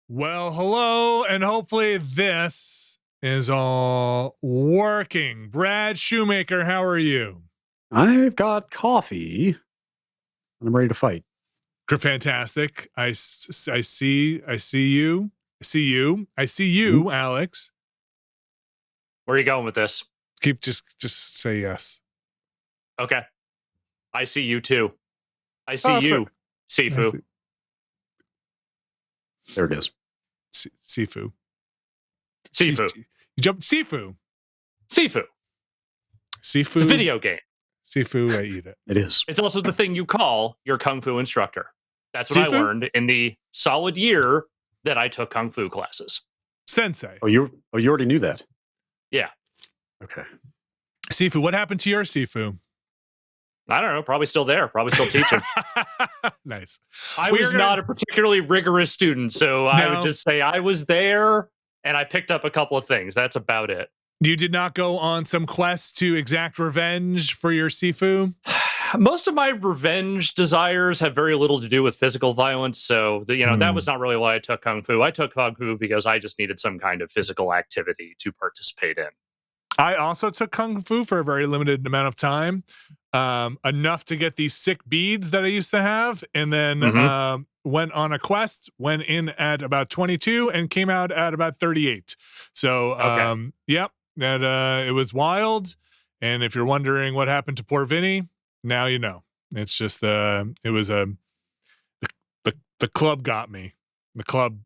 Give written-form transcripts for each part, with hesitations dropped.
Well, hello, and hopefully this is all working. Brad Shoemaker, how are you? I've got coffee, and I'm ready to fight. Fantastic. I see you, Alex. Where are you going with this? Just say yes. Okay. I see you too. I see you, Sifu. There it is. Sifu. Sifu. You jumped Sifu. Sifu. Sifu. It's a video game. Sifu, I eat it. It is. It's also the thing you call your Kung Fu instructor. That's what Sifu? I learned in the solid year that I took Kung Fu classes. Sensei. Oh, you already knew that? Yeah. Okay. Sifu, what happened to your Sifu? I don't know. Probably still there. Probably still teaching. Nice. I was not a particularly rigorous student, so I would just say I was there and I picked up a couple of things. That's about it. You did not go on some quest to exact revenge for your Sifu? Most of my revenge desires have very little to do with physical violence, so that was not really why I took Kung Fu. I took Kung Fu because I just needed some kind of physical activity to participate in. I also took Kung Fu for a very limited amount of time, enough to get these sick beads that I used to have, and then went on a quest, went in at about 22 and came out at about 38. So, yep, that it was wild. And if you're wondering what happened to poor Vinny, now you know. It's just the club got me. The club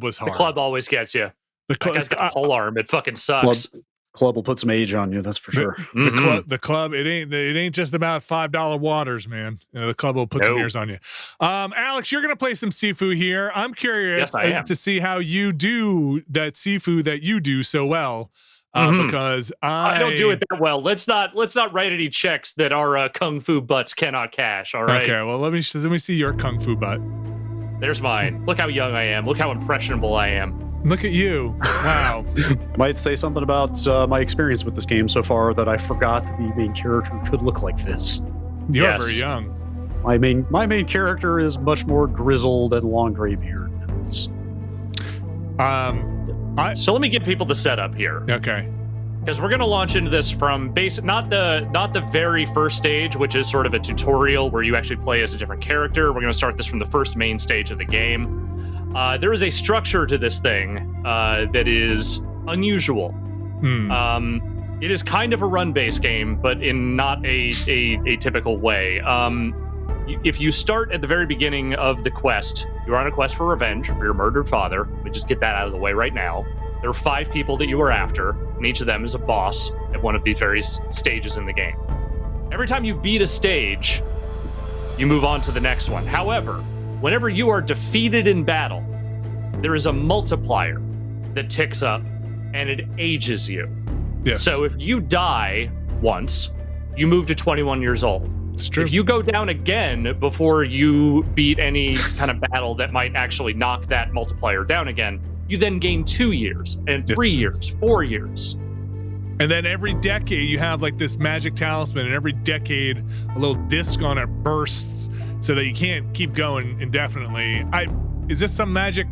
was hard. The club always gets you. That guy's got a pole arm. It fucking sucks. Club will put some age on you, that's for sure. The club, it ain't just about $5 waters, man. The club will put some years on you. Alex, you're gonna play some Sifu here. I'm curious to see how you do that Sifu that you do so well. Because I don't do it that well. Let's not write any checks that our Kung Fu butts cannot cash. All right. Okay. Well, let me see your Kung Fu butt. There's mine. Look how young I am. Look how impressionable I am. Look at you. Wow. Might say something about my experience with this game so far that I forgot the main character could look like this. You're very young. My main character is much more grizzled and long gray beard than this. So let me give people the setup here. Okay. Because we're going to launch into this from not the very first stage, which is sort of a tutorial where you actually play as a different character. We're going to start this from the first main stage of the game. There is a structure to this thing that is unusual. It is kind of a run-based game, but in not a typical way. If you start at the very beginning of the quest, you're on a quest for revenge for your murdered father. Let me just get that out of the way right now. There are 5 people that you are after, and each of them is a boss at one of these various stages in the game. Every time you beat a stage, you move on to the next one. However, whenever you are defeated in battle, there is a multiplier that ticks up, and it ages you. Yes. So if you die once, you move to 21 years old. It's true. If you go down again before you beat any kind of battle that might actually knock that multiplier down again, you then gain 2 years, and 3 years, 4 years. And then every decade you have like this magic talisman, and every decade a little disc on it bursts so that you can't keep going indefinitely. Is this some magic?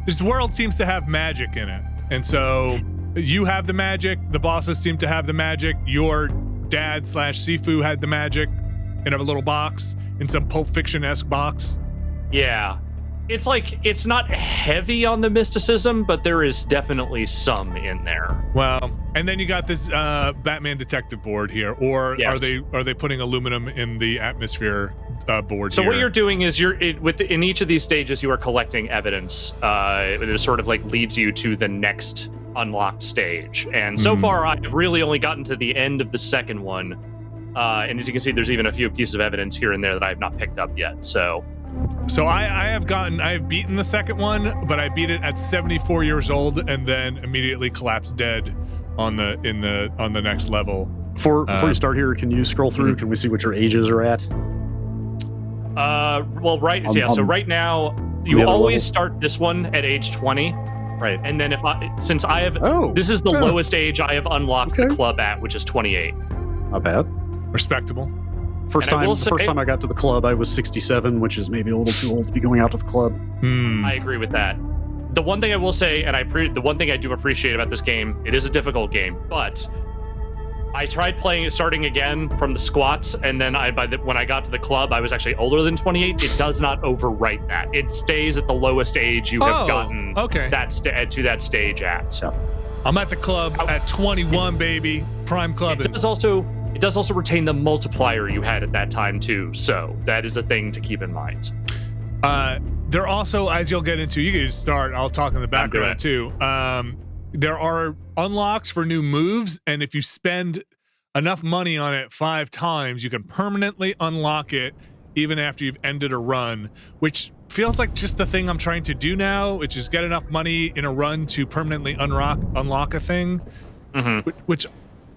This world seems to have magic in it. And so you have the magic, the bosses seem to have the magic, your dad / Sifu had the magic in a little box, in some Pulp Fiction-esque box. Yeah. It's not heavy on the mysticism, but there is definitely some in there. Well, and then you got this Batman detective board here, or yes. are they putting aluminum in the atmosphere board so here? What you're doing is in each of these stages you are collecting evidence. It sort of like leads you to the next unlocked stage. And so far I've really only gotten to the end of the second one. And as you can see, there's even a few pieces of evidence here and there that I have not picked up yet. So I have beaten the second one, but I beat it at 74 years old and then immediately collapsed dead on the next level. Before you start here, can you scroll through? Can we see what your ages are at? So right now you always start this one at age 20. Right. And then this is the lowest age I have unlocked the club at, which is 28. Not bad. Respectable. First time I got to the club, I was 67, which is maybe a little too old to be going out to the club. I agree with that. the one thing I will say, and the one thing I do appreciate about this game, it is a difficult game, but I tried starting again from the squats, and then when I got to the club, I was actually older than 28. It does not overwrite that. It stays at the lowest age you have gotten to that stage at. Yeah. I'm at the club at 21, baby. Prime club. It does also retain the multiplier you had at that time too, so that is a thing to keep in mind. There also, as you'll get into, you can just start. I'll talk in the background too. There are unlocks for new moves, and if you spend enough money on it 5 times, you can permanently unlock it even after you've ended a run, which feels like just the thing I'm trying to do now, which is get enough money in a run to permanently unlock a thing, which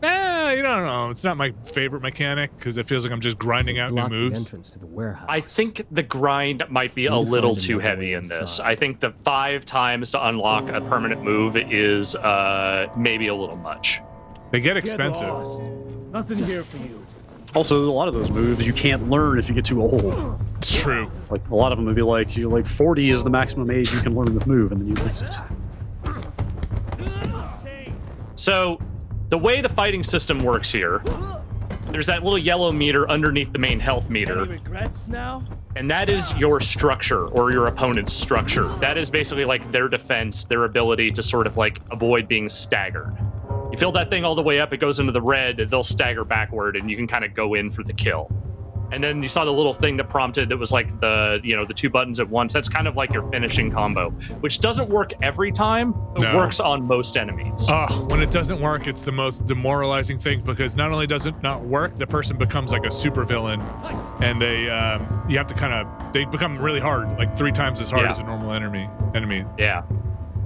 you don't know. It's not my favorite mechanic because it feels like I'm just grinding out new moves. To the warehouse. I think the grind might be a little too heavy in this. I think the 5 times to unlock a permanent move is maybe a little much. They get expensive. Nothing here for you. Also, a lot of those moves you can't learn if you get too old. It's true. Like a lot of them would be like 40 is the maximum age you can learn the move, and then you lose it. So the way the fighting system works here, there's that little yellow meter underneath the main health meter. Any regrets now? And that is your structure, or your opponent's structure. That is basically like their defense, their ability to sort of like avoid being staggered. You fill that thing all the way up, it goes into the red, they'll stagger backward, and you can kind of go in for the kill. And then you saw the little thing that prompted that was like the 2 buttons at once. That's kind of like your finishing combo, which doesn't work every time, but works on most enemies. When it doesn't work, it's the most demoralizing thing, because not only does it not work, the person becomes like a super villain, and they you have to they become really hard, like 3 times as hard as a normal enemy. Yeah.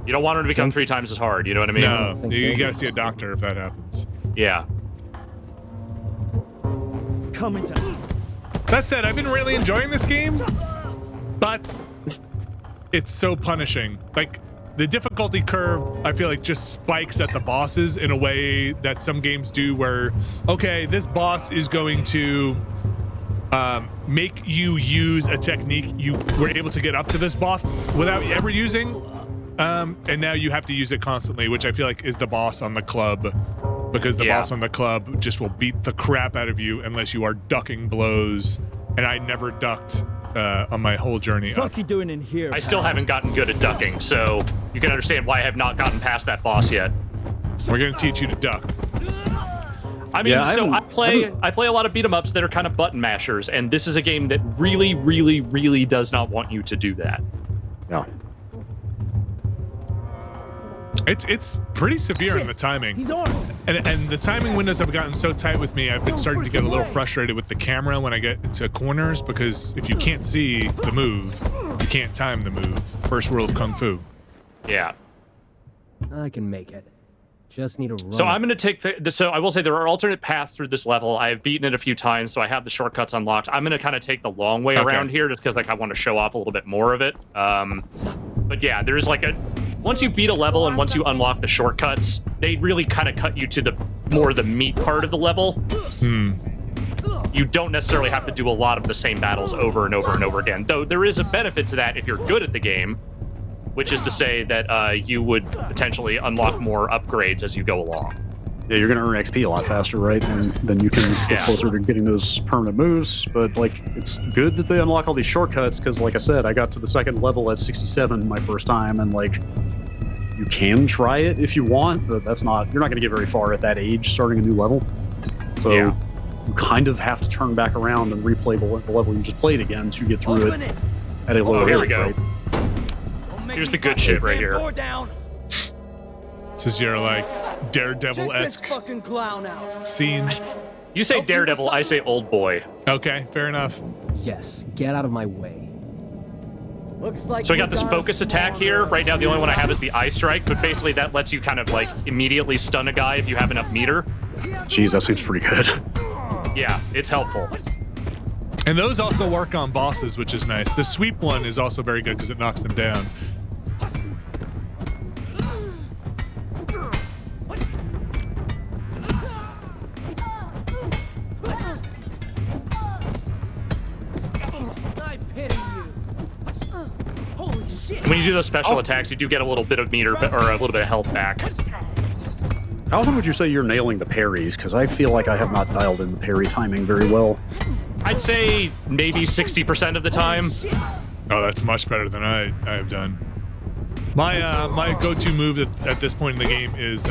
You don't want them to become 3 times as hard, you know what I mean? No, you gotta see a doctor if that happens. Yeah. Coming to. That said, I've been really enjoying this game, but it's so punishing. Like, the difficulty curve, I feel like, just spikes at the bosses in a way that some games do, where, okay, this boss is going to make you use a technique you were able to get up to this boss without ever using, and now you have to use it constantly, which I feel like is the boss on the club. Because the boss on the club just will beat the crap out of you unless you are ducking blows. And I never ducked on my whole journey up. What you doing in here? I still haven't gotten good at ducking, so you can understand why I have not gotten past that boss yet. We're gonna teach you to duck. I mean, I play a lot of beat 'em ups that are kind of button mashers, and this is a game that really, really, really does not want you to do that. Yeah. It's pretty severe in the timing. He's armed. And the timing windows have gotten so tight with me, I've been starting to get a little frustrated with the camera when I get into corners, because if you can't see the move, you can't time the move. First rule of Kung Fu. Yeah. I can make it. Just need a run. So I'm going to take so I will say there are alternate paths through this level. I've beaten it a few times, so I have the shortcuts unlocked. I'm going to kind of take the long way around here just because I want to show off a little bit more of it. But yeah, there's like once you beat a level and once you unlock the shortcuts, they really kind of cut you to the meat part of the level. You don't necessarily have to do a lot of the same battles over and over and over again, though there is a benefit to that if you're good at the game, which is to say that you would potentially unlock more upgrades as you go along. Yeah, you're going to earn XP a lot faster, right? And then you can get closer to getting those permanent moves. But, like, it's good that they unlock all these shortcuts because, like I said, I got to the 2nd level at 67 my first time, and, like, you can try it if you want, but you're not going to get very far at that age starting a new level. So you kind of have to turn back around and replay the level you just played again to get through it at a lower here rate, we go. right? Here's the good shit right here. This is your, like, Daredevil-esque scene. You say Daredevil, I say old boy. Okay, fair enough. Yes, get out of my way. Looks like So I got this focus attack here. Right now, the only one I have is the eye strike, but basically that lets you kind of like immediately stun a guy if you have enough meter. Jeez, that seems pretty good. Yeah, it's helpful. And those also work on bosses, which is nice. The sweep one is also very good because it knocks them down. when you do those special attacks, you do get a little bit of meter or a little bit of health back. How often would you say you're nailing the parries? Because I feel like I have not dialed in the parry timing very well. I'd say maybe 60% of the time. Oh, that's much better than I have done. My go-to move at this point in the game is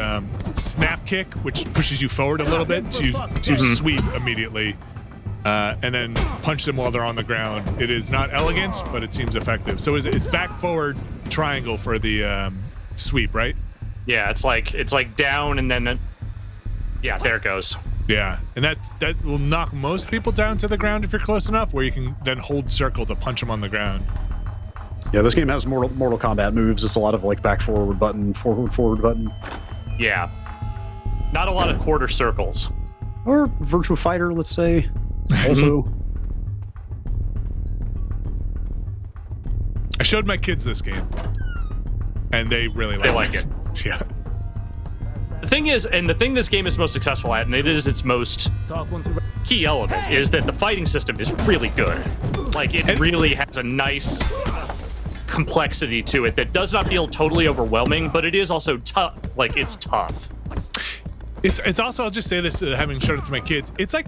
snap kick, which pushes you forward a little bit to sweep immediately, and then punch them while they're on the ground. It is not elegant, but it seems effective. So it's back forward triangle for the sweep, right? Yeah, it's like down and then yeah, there it goes. Yeah, and that will knock most people down to the ground if you're close enough, where you can then hold circle to punch them on the ground. Yeah, this game has Mortal Kombat moves. It's a lot of like back forward button, forward button. Yeah. Not a lot of quarter circles. Or Virtua Fighter, let's say. Also. I showed my kids this game, and they really like it. Yeah. The thing is, and the thing this game is most successful at, and it is its most key element, is that the fighting system is really good. Like, it really has a nice complexity to it that does not feel totally overwhelming, but it is also tough. Like, it's tough. It's also, I'll just say this, having showed it to my kids, it's like,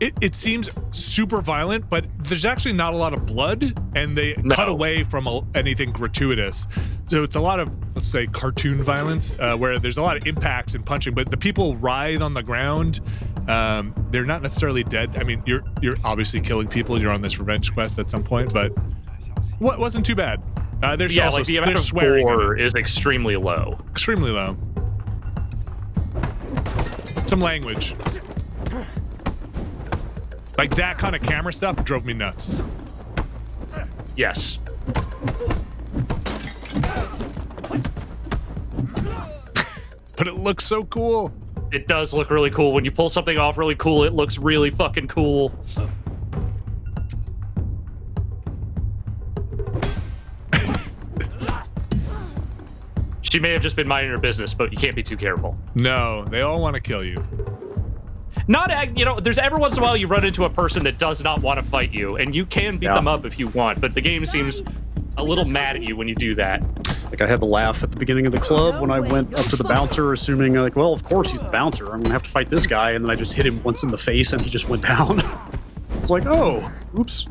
it seems super violent, but there's actually not a lot of blood, and they cut away from anything gratuitous. So it's a lot of, let's say, cartoon violence, where there's a lot of impacts and punching, but the people writhe on the ground. They're not necessarily dead. I mean, you're obviously killing people. You're on this revenge quest at some point, but what wasn't too bad. There's also, like the amount of gore is extremely low. Extremely low. Some language. Like that kind of camera stuff drove me nuts. Yes. But it looks so cool. It does look really cool. When you pull something off really cool, it looks really fucking cool. She may have just been minding her business, but you can't be too careful. No, they all want to kill you. There's every once in a while you run into a person that does not want to fight you, and you can beat them up if you want, but the game seems a little mad at you when you do that. Like, I had to laugh at the beginning of the club when I went up to the bouncer, assuming, like, well, of course he's the bouncer. I'm gonna have to fight this guy, and then I just hit him once in the face, and he just went down. It's like, oh, oops.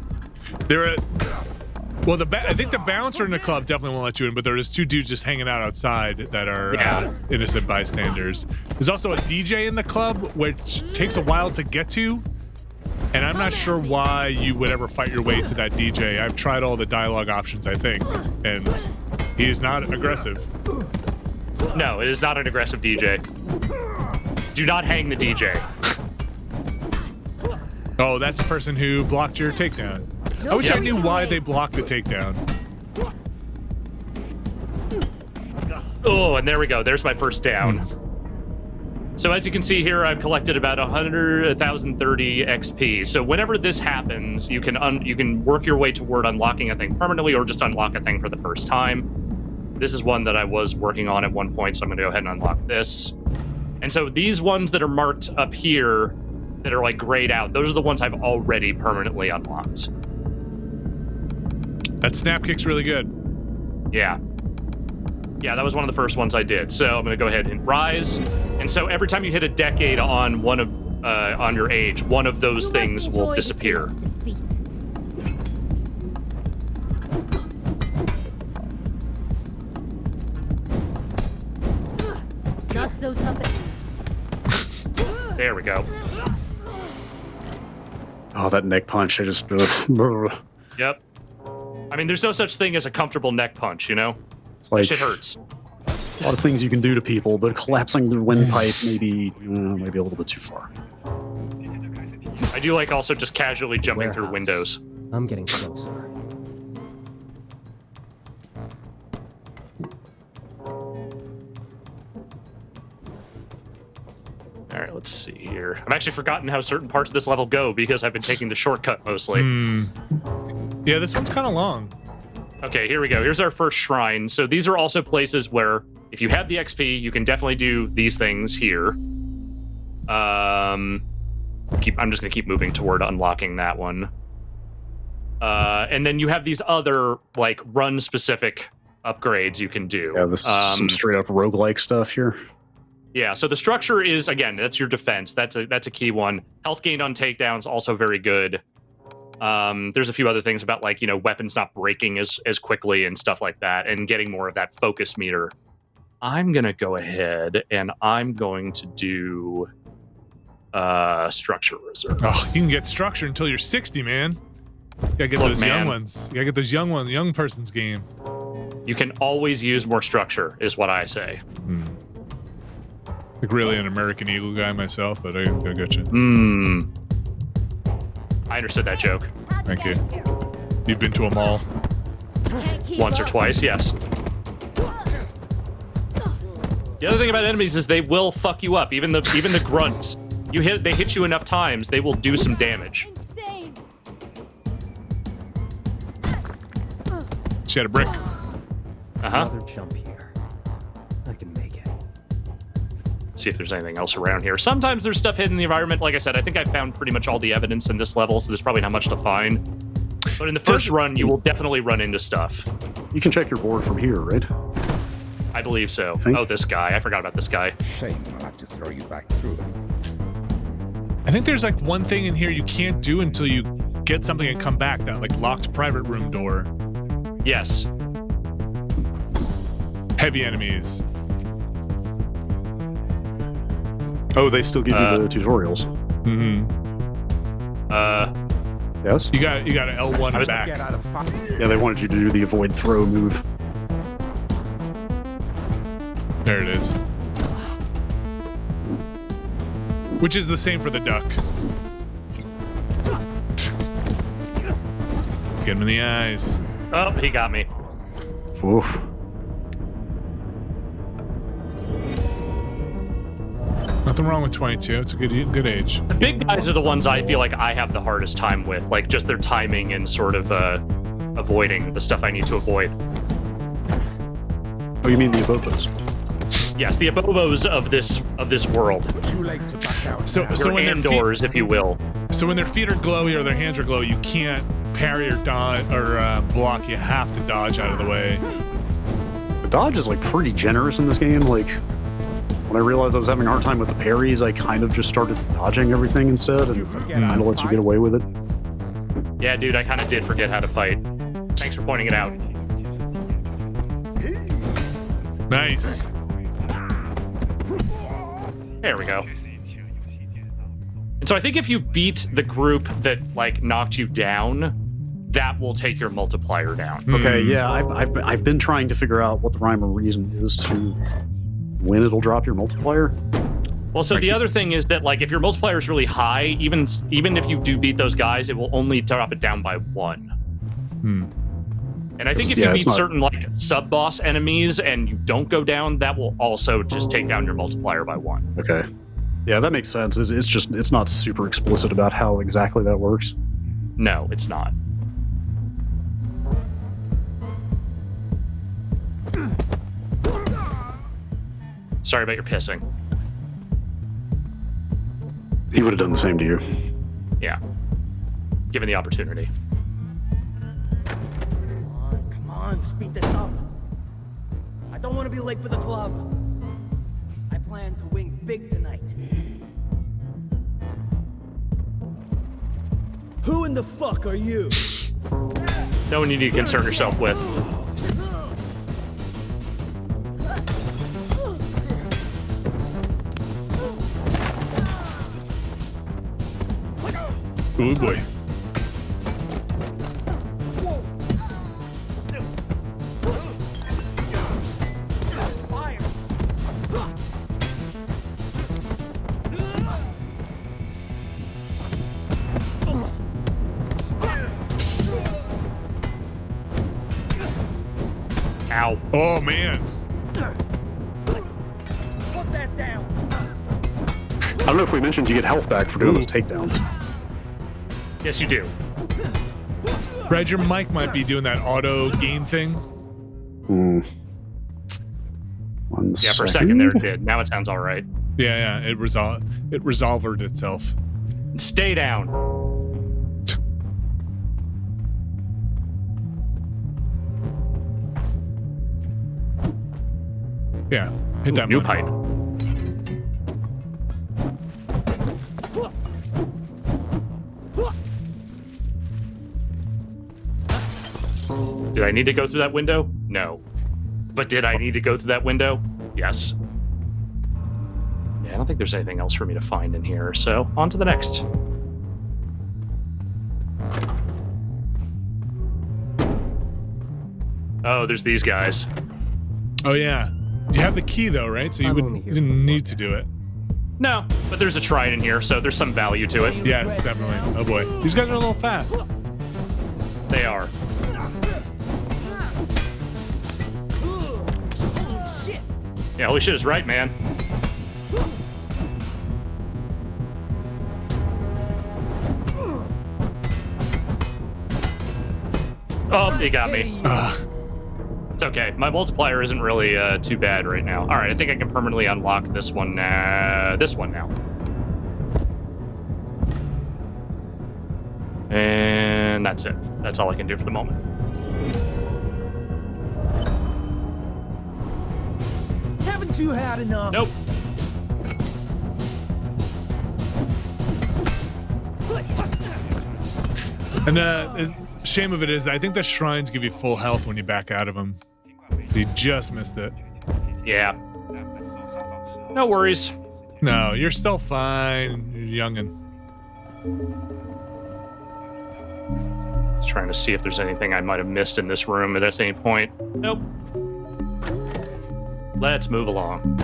Well, I think the bouncer in the club definitely won't let you in, but there's two dudes just hanging out outside that are innocent bystanders. There's also a DJ in the club, which takes a while to get to, and I'm not sure why you would ever fight your way to that DJ. I've tried all the dialogue options, I think, and he is not aggressive. No, it is not an aggressive DJ. Do not hang the DJ. Oh, that's the person who blocked your takedown. I wish I knew why they blocked the takedown. Oh, and there we go. There's my first down. So as you can see here, I've collected about 1,030 XP. So whenever this happens, you can work your way toward unlocking a thing permanently or just unlock a thing for the first time. This is one that I was working on at one point, so I'm going to go ahead and unlock this. And so these ones that are marked up here that are like grayed out, those are the ones I've already permanently unlocked. That snap kick's really good. Yeah. Yeah, that was one of the first ones I did. So I'm going to go ahead and rise. And so every time you hit a decade on one of on your age, one of those things will disappear. Not so tough. There we go. Oh, that neck punch, I just... Yep. I mean, there's no such thing as a comfortable neck punch, you know? It's like... Shit hurts. A lot of things you can do to people, but collapsing the windpipe maybe a little bit too far. I do like also just casually jumping through windows. I'm getting closer. All right, let's see here. I've actually forgotten how certain parts of this level go because I've been taking the shortcut mostly. Yeah, this one's kind of long. Okay, here we go. Here's our first shrine. So these are also places where if you have the XP, you can definitely do these things here. I'm just gonna keep moving toward unlocking that one. And then you have these other like run specific upgrades you can do. Yeah, this is some straight up roguelike stuff here. Yeah, so the structure is, again, that's your defense. That's a key one. Health gained on takedowns, also very good. There's a few other things about, like, weapons not breaking as quickly and stuff like that, and getting more of that focus meter. I'm going to go ahead and I'm going to do structure reserve. Oh, you can get structure until you're 60, man. You gotta get those young ones. You gotta get those young person's game. You can always use more structure, is what I say. Like really an American Eagle guy myself, but I got you. I understood that joke. Thank you. You've been to a mall? Once or twice, yes. The other thing about enemies is they will fuck you up. Even the grunts. They hit you enough times, they will do some damage. Insane. She had a brick. Another jump here. I can make it. See if there's anything else around here. Sometimes there's stuff hidden in the environment. Like I said, I think I found pretty much all the evidence in this level, so there's probably not much to find. But in the first run, you will definitely run into stuff. You can check your board from here, right? I believe so. Think? Oh, this guy. I forgot about this guy. Shame I'll have to throw you back through it. I think there's like one thing in here you can't do until you get something and come back. That like locked private room door. Yes. Heavy enemies. Oh, they still give you the tutorials. Yes? You got an L1 and back. Get out of fire. Yeah, they wanted you to do the avoid throw move. There it is. Which is the same for the duck. Get him in the eyes. Oh, he got me. Oof. Nothing wrong with 22. It's a good age. The big guys are the ones I feel like I have the hardest time with, like just their timing and sort of avoiding the stuff I need to avoid. Oh, you mean the abobos? Yes, the abobos of this world. Too late to back out. So Your when their Andors, if you will. So when their feet are glowy or their hands are glowy, you can't parry or dodge or block. You have to dodge out of the way. The dodge is like pretty generous in this game. Like when I realized I was having a hard time with the parries, I kind of just started dodging everything instead, and kind of lets you get away with it. Yeah, dude, I kind of did forget how to fight. Thanks for pointing it out. Nice. There we go. And so I think if you beat the group that like knocked you down, that will take your multiplier down. Okay, yeah, I've been trying to figure out what the rhyme or reason is to when it'll drop your multiplier. Well, so the other thing is that like if your multiplier is really high, even if you do beat those guys, it will only drop it down by 1. And I think if you beat certain like sub-boss enemies and you don't go down, that will also just take down your multiplier by 1. Okay. Yeah, that makes sense. It's not super explicit about how exactly that works. No, it's not. Sorry about your pissing. He would have done the same to you. Yeah. Given the opportunity. Come on, speed this up. I don't want to be late for the club. I plan to win big tonight. Who in the fuck are you? No one you need to concern yourself with. Oh boy. Fire! Ow. Oh man. Put that down! I don't know if we mentioned you get health back for doing those takedowns. Yes, you do. Brad, your mic might be doing that auto gain thing. Yeah, for a second there it did. Now it sounds all right. Yeah, it resolved itself. Stay down. Yeah, hit that New money. pipe. Did I need to go through that window? No. But did I need to go through that window? Yes. Yeah, I don't think there's anything else for me to find in here, so on to the next. Oh, there's these guys. Oh yeah, you have the key though, right? So you I'm wouldn't only here you didn't for need to do it. No, but there's a trident in here, so there's some value to it. Yes, definitely. Oh boy, these guys are a little fast. They are. Yeah, holy shit is right, man. Oh, he got me. Ugh. It's okay. My multiplier isn't really too bad right now. All right, I think I can permanently unlock this one. This one now. And that's it. That's all I can do for the moment. Haven't you had enough? Nope. And the shame of it is that I think the shrines give you full health when you back out of them. You just missed it. Yeah. No worries. No, you're still fine. You're youngin'. Just trying to see if there's anything I might have missed in this room at any point. Nope. Let's move along.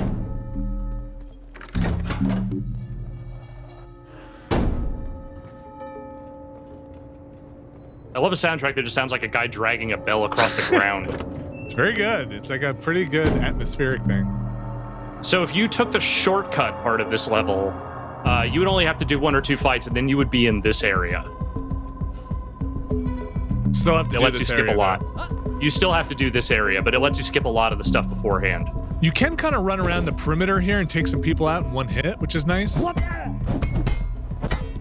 I love a soundtrack that just sounds like a guy dragging a bell across the ground. It's very good. It's like a pretty good atmospheric thing. So if you took the shortcut part of this level, you would only have to do 1 or 2 fights, and then you would be in this area. Still have to It do lets you this skip area, a lot. You still have to do this area, but it lets you skip a lot of the stuff beforehand. though. You can kind of run around the perimeter here and take some people out in one hit, which is nice. I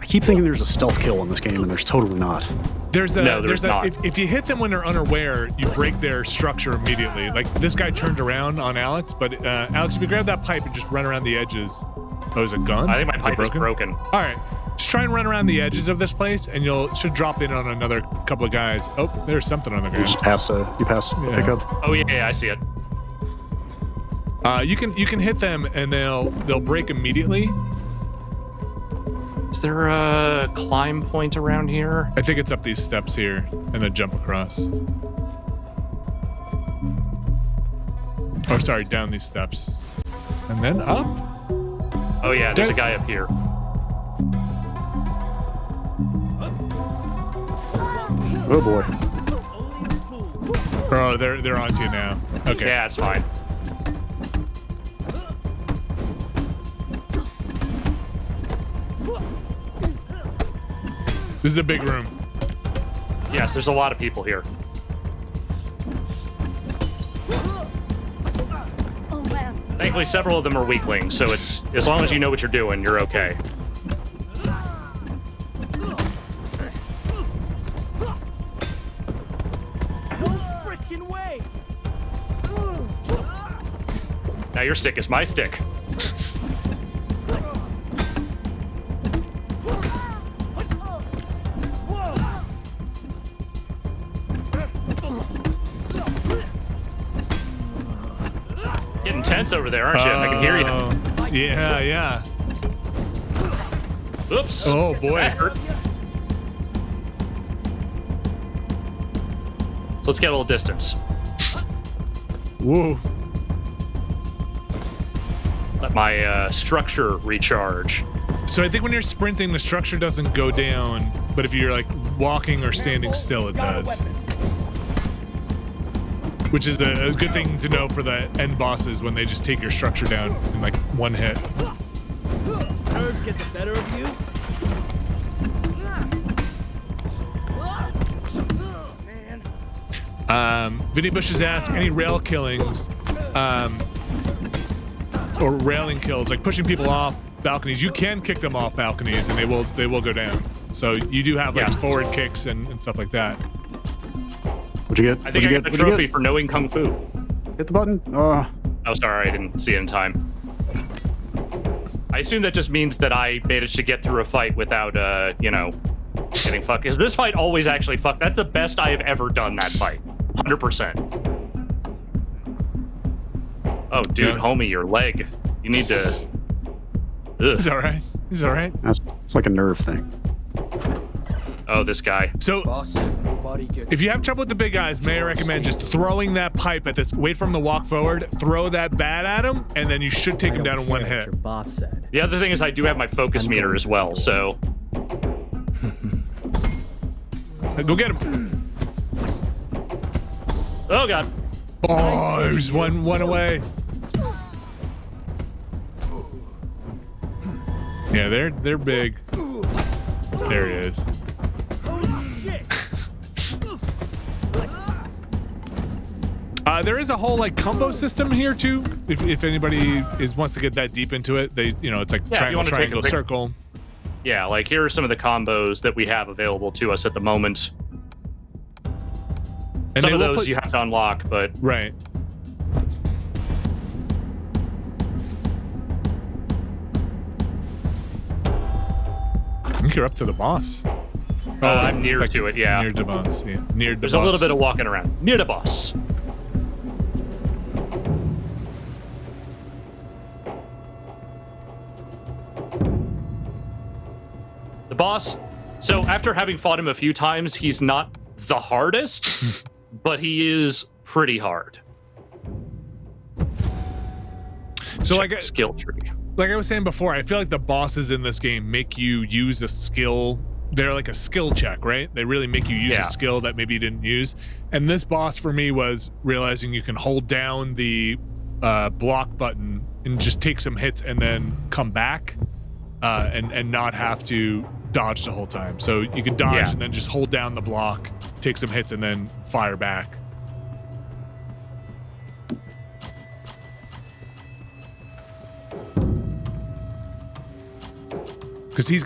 keep thinking there's a stealth kill in this game, and there's totally not. There's a, No, there's not. If you hit them when they're unaware, you break their structure immediately. Like this guy turned around on Alex, but Alex, if you grab that pipe and just run around the edges. Oh, is it gone? I think my Is it pipe is broken. All right, just try and run around the edges of this place, and should drop in on another couple of guys. Oh, there's something on the You ground. just passed a pickup. Oh yeah, I see it. You can hit them, and they'll break immediately. Is there a climb point around here? I think it's up these steps here, and then jump across. Oh, sorry, down these steps, and then up. Oh yeah, there's a guy up here. Oh boy. Oh, they're onto you now. Okay. Yeah, it's fine. This is a big room. Yes, there's a lot of people here. Oh man. Thankfully, several of them are weaklings, so it's as long as you know what you're doing, you're okay. No freaking way! Now your stick is my stick. Getting tense over there, aren't you? I can hear you. Yeah. Oops. Oh boy. That hurt. So let's get a little distance. Whoa. Let my structure recharge. So I think when you're sprinting, the structure doesn't go down, but if you're like walking or standing still, it does. Which is a good thing to know for the end bosses when they just take your structure down in like one hit. Nerves get the better of you? Man. Vinny Bush has asked any rail killings, or railing kills, like pushing people off balconies. You can kick them off balconies, and they will go down. So you do have like Yeah. forward kicks and stuff like that. What'd you get? I think I got the trophy for knowing Kung Fu. Hit the button. Oh, Oh, sorry, I didn't see it in time. I assume that just means that I managed to get through a fight without, you know, getting fucked. Is this fight always actually fucked? That's the best I have ever done that fight. 100%. Oh, dude, Yeah. homie, your leg. You need to... Ugh. He's all right. He's all right. It's like a nerve thing. Oh, this guy. So, Boss, nobody gets if you have trouble with the big guys, may I recommend just throwing that pipe at this. Wait for him to walk forward, throw that bat at him, and then you should take I him don't down in one care what hit. your boss said. The other thing is I do have my focus I'm meter going as to well, the so... Go get him. Oh, God. Oh, there's one away. Yeah, they're big. There he is. There is a whole like combo system here too. If anybody wants to get that deep into it, it's like Yeah, if you triangle, wanna take a triangle, quick- circle. Yeah, like, here are some of the combos that we have available to us at the moment. And Some they of will those put- you have to unlock, but... Right. I think you're up to the boss. I'm near like to it, yeah. Near the boss. Yeah. Near the There's boss. a little bit of walking around. Near the boss. The boss, so after having fought him a few times, he's not the hardest, but he is pretty hard. So Check like skill tree. I was saying before, I feel like the bosses in this game make you use a skill. They're like a skill check, right? They really make you use Yeah. a skill that maybe you didn't use. And this boss for me was realizing you can hold down the block button and just take some hits and then come back and not have to dodge the whole time. So you can dodge Yeah. and then just hold down the block, take some hits, and then fire back. Because he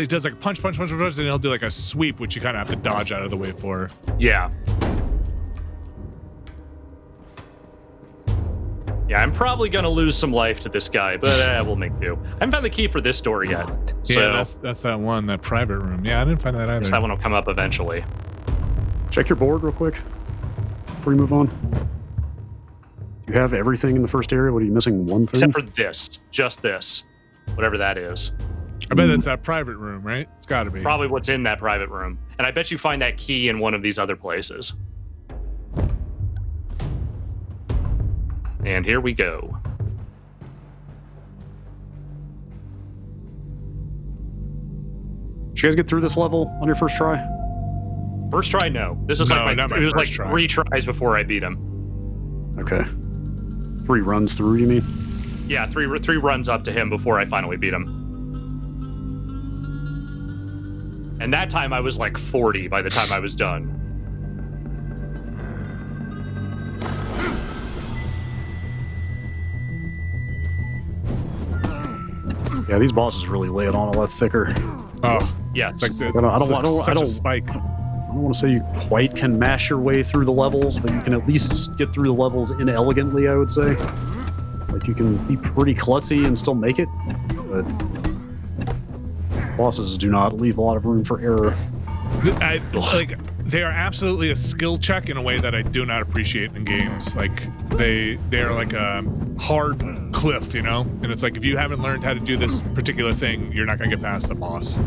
does like punch, punch, punch, punch, punch, and he'll do like a sweep, which you kind of have to dodge out of the way for. Yeah. Yeah, I'm probably gonna lose some life to this guy, but we'll make do. I haven't found the key for this door yet. So Yeah, that's that one, that private room. Yeah, I didn't find that either. guess that one will come up eventually. Check your board real quick before you move on. You have everything in the first area. What are you missing? One thing? Except for this. Just this. Whatever that is. I bet that's that private room, right? It's got to be. Probably what's in that private room. And I bet you find that key in one of these other places. And here we go. Did you guys get through this level on your first try? First try, no. This is No, like not my it was like first try. 3 tries before I beat him. Okay. 3 runs through, you mean? Yeah, three runs up to him before I finally beat him. And that time I was like 40 by the time I was done. Yeah, these bosses really lay it on a lot thicker. Oh, Yeah, it's like the, I don't such want a spike. I don't want to say you quite can mash your way through the levels, but you can at least get through the levels inelegantly, I would say. Like, you can be pretty klutzy and still make it, but bosses do not leave a lot of room for error. They are absolutely a skill check in a way that I do not appreciate in games. Like they are like a hard cliff, you know? And it's like if you haven't learned how to do this particular thing, you're not gonna get past the boss.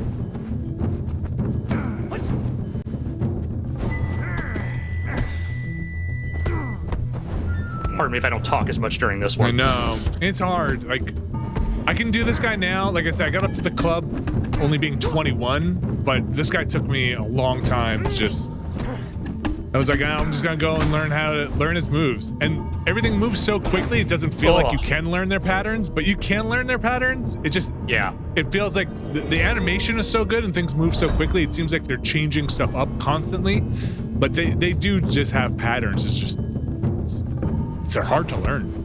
pardon me if I don't talk as much during this I one. know. It's hard. Like I can do this guy now. Like I said, I got up to the club only being 21, but this guy took me a long time to just... I was like, I'm just gonna go and learn how to learn his moves. And everything moves so quickly, it doesn't feel like you can learn their patterns, but you can learn their patterns. It just... Yeah. It feels like the animation is so good and things move so quickly, it seems like they're changing stuff up constantly. But they do just have patterns. It's just... They're hard to learn.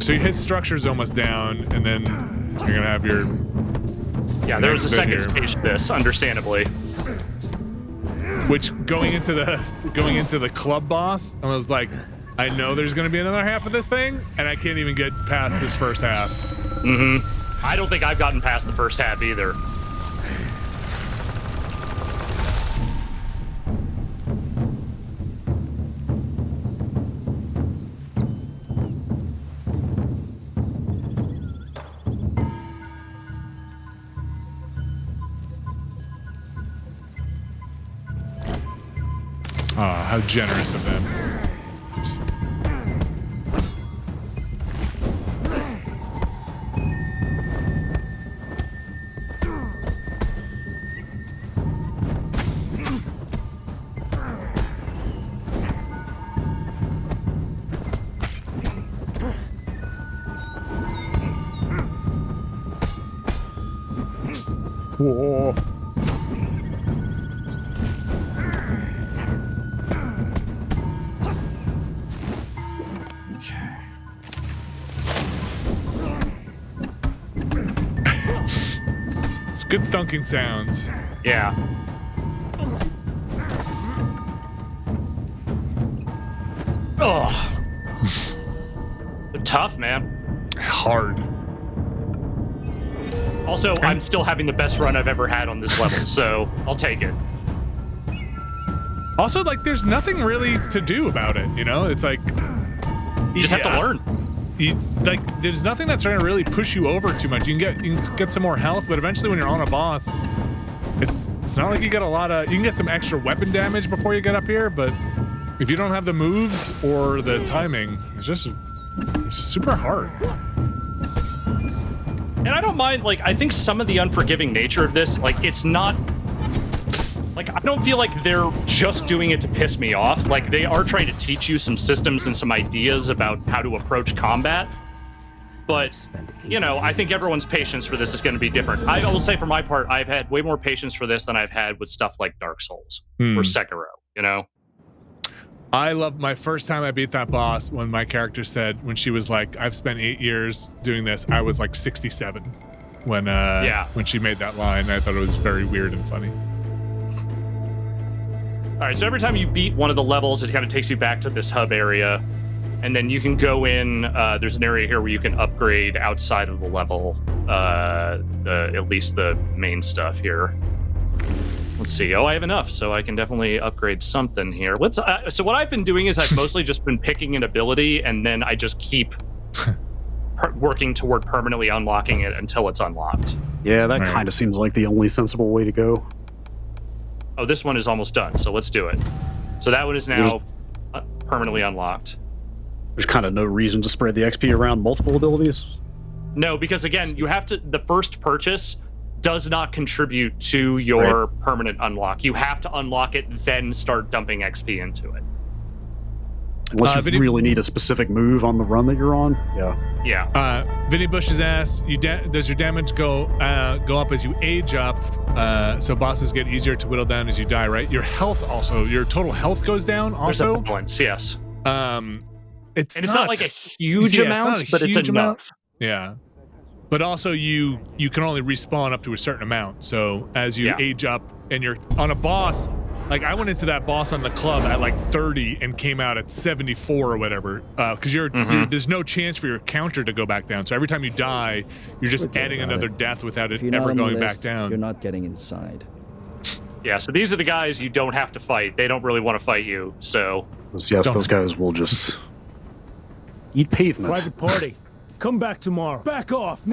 So his structure's almost down, and then you're gonna have your. Yeah, there was a second here. stage to this, understandably. Which going into the club boss, I was like, I know there's gonna be another half of this thing, and I can't even get past this first half. Mm-hmm. I don't think I've gotten past the first half either. Oh, how generous of them. Whoa. It's good thunking sounds. Yeah. Oh. They're tough, man. Hard. Also, I'm still having the best run I've ever had on this level, so I'll take it. Also, like, there's nothing really to do about it, you know? It's like... You just have to learn. There's nothing that's trying to really push you over too much. You can get some more health, but eventually when you're on a boss, it's not like you get a lot of... You can get some extra weapon damage before you get up here, but if you don't have the moves or the timing, it's super hard. And I don't mind, like, I think some of the unforgiving nature of this, like, it's not... Like, I don't feel like they're just doing it to piss me off. Like, they are trying to teach you some systems and some ideas about how to approach combat. But, you know, I think everyone's patience for this is going to be different. I will say, for my part, I've had way more patience for this than I've had with stuff like Dark Souls or Sekiro, you know? I love my first time I beat that boss when my character said, when she was like, I've spent 8 years doing this, I was like 67 when she made that line. I thought it was very weird and funny. All right, so every time you beat one of the levels, it kind of takes you back to this hub area. And then you can go in, there's an area here where you can upgrade outside of the level, at least the main stuff here. Let's see. Oh, I have enough, so I can definitely upgrade something here. So what I've been doing is I've mostly just been picking an ability, and then I just keep working toward permanently unlocking it until it's unlocked. Yeah, that kind of seems like the only sensible way to go. Oh, this one is almost done, so let's do it. So that one is now permanently unlocked. There's kind of no reason to spread the XP around multiple abilities. No, because again, you have to. The first purchase does not contribute to your permanent unlock. You have to unlock it, then start dumping XP into it. Unless you really need a specific move on the run that you're on. Yeah. Vinny Bush has asked, does your damage go up as you age up? So bosses get easier to whittle down as you die, right? Your health also, your total health goes down also? There's a balance, yes. It's not like a huge amount, but it's enough. Yeah. But also you can only respawn up to a certain amount. So as you age up and you're on a boss, like I went into that boss on the club at like 30 and came out at 74 or whatever. Because there's no chance for your counter to go back down. So every time you die, you're just adding another death without it ever going back down. You're not getting inside. Yeah, so these are the guys you don't have to fight. They don't really want to fight you, so... Yes, those guys will just eat pavement. Private party. Come back tomorrow. Back off.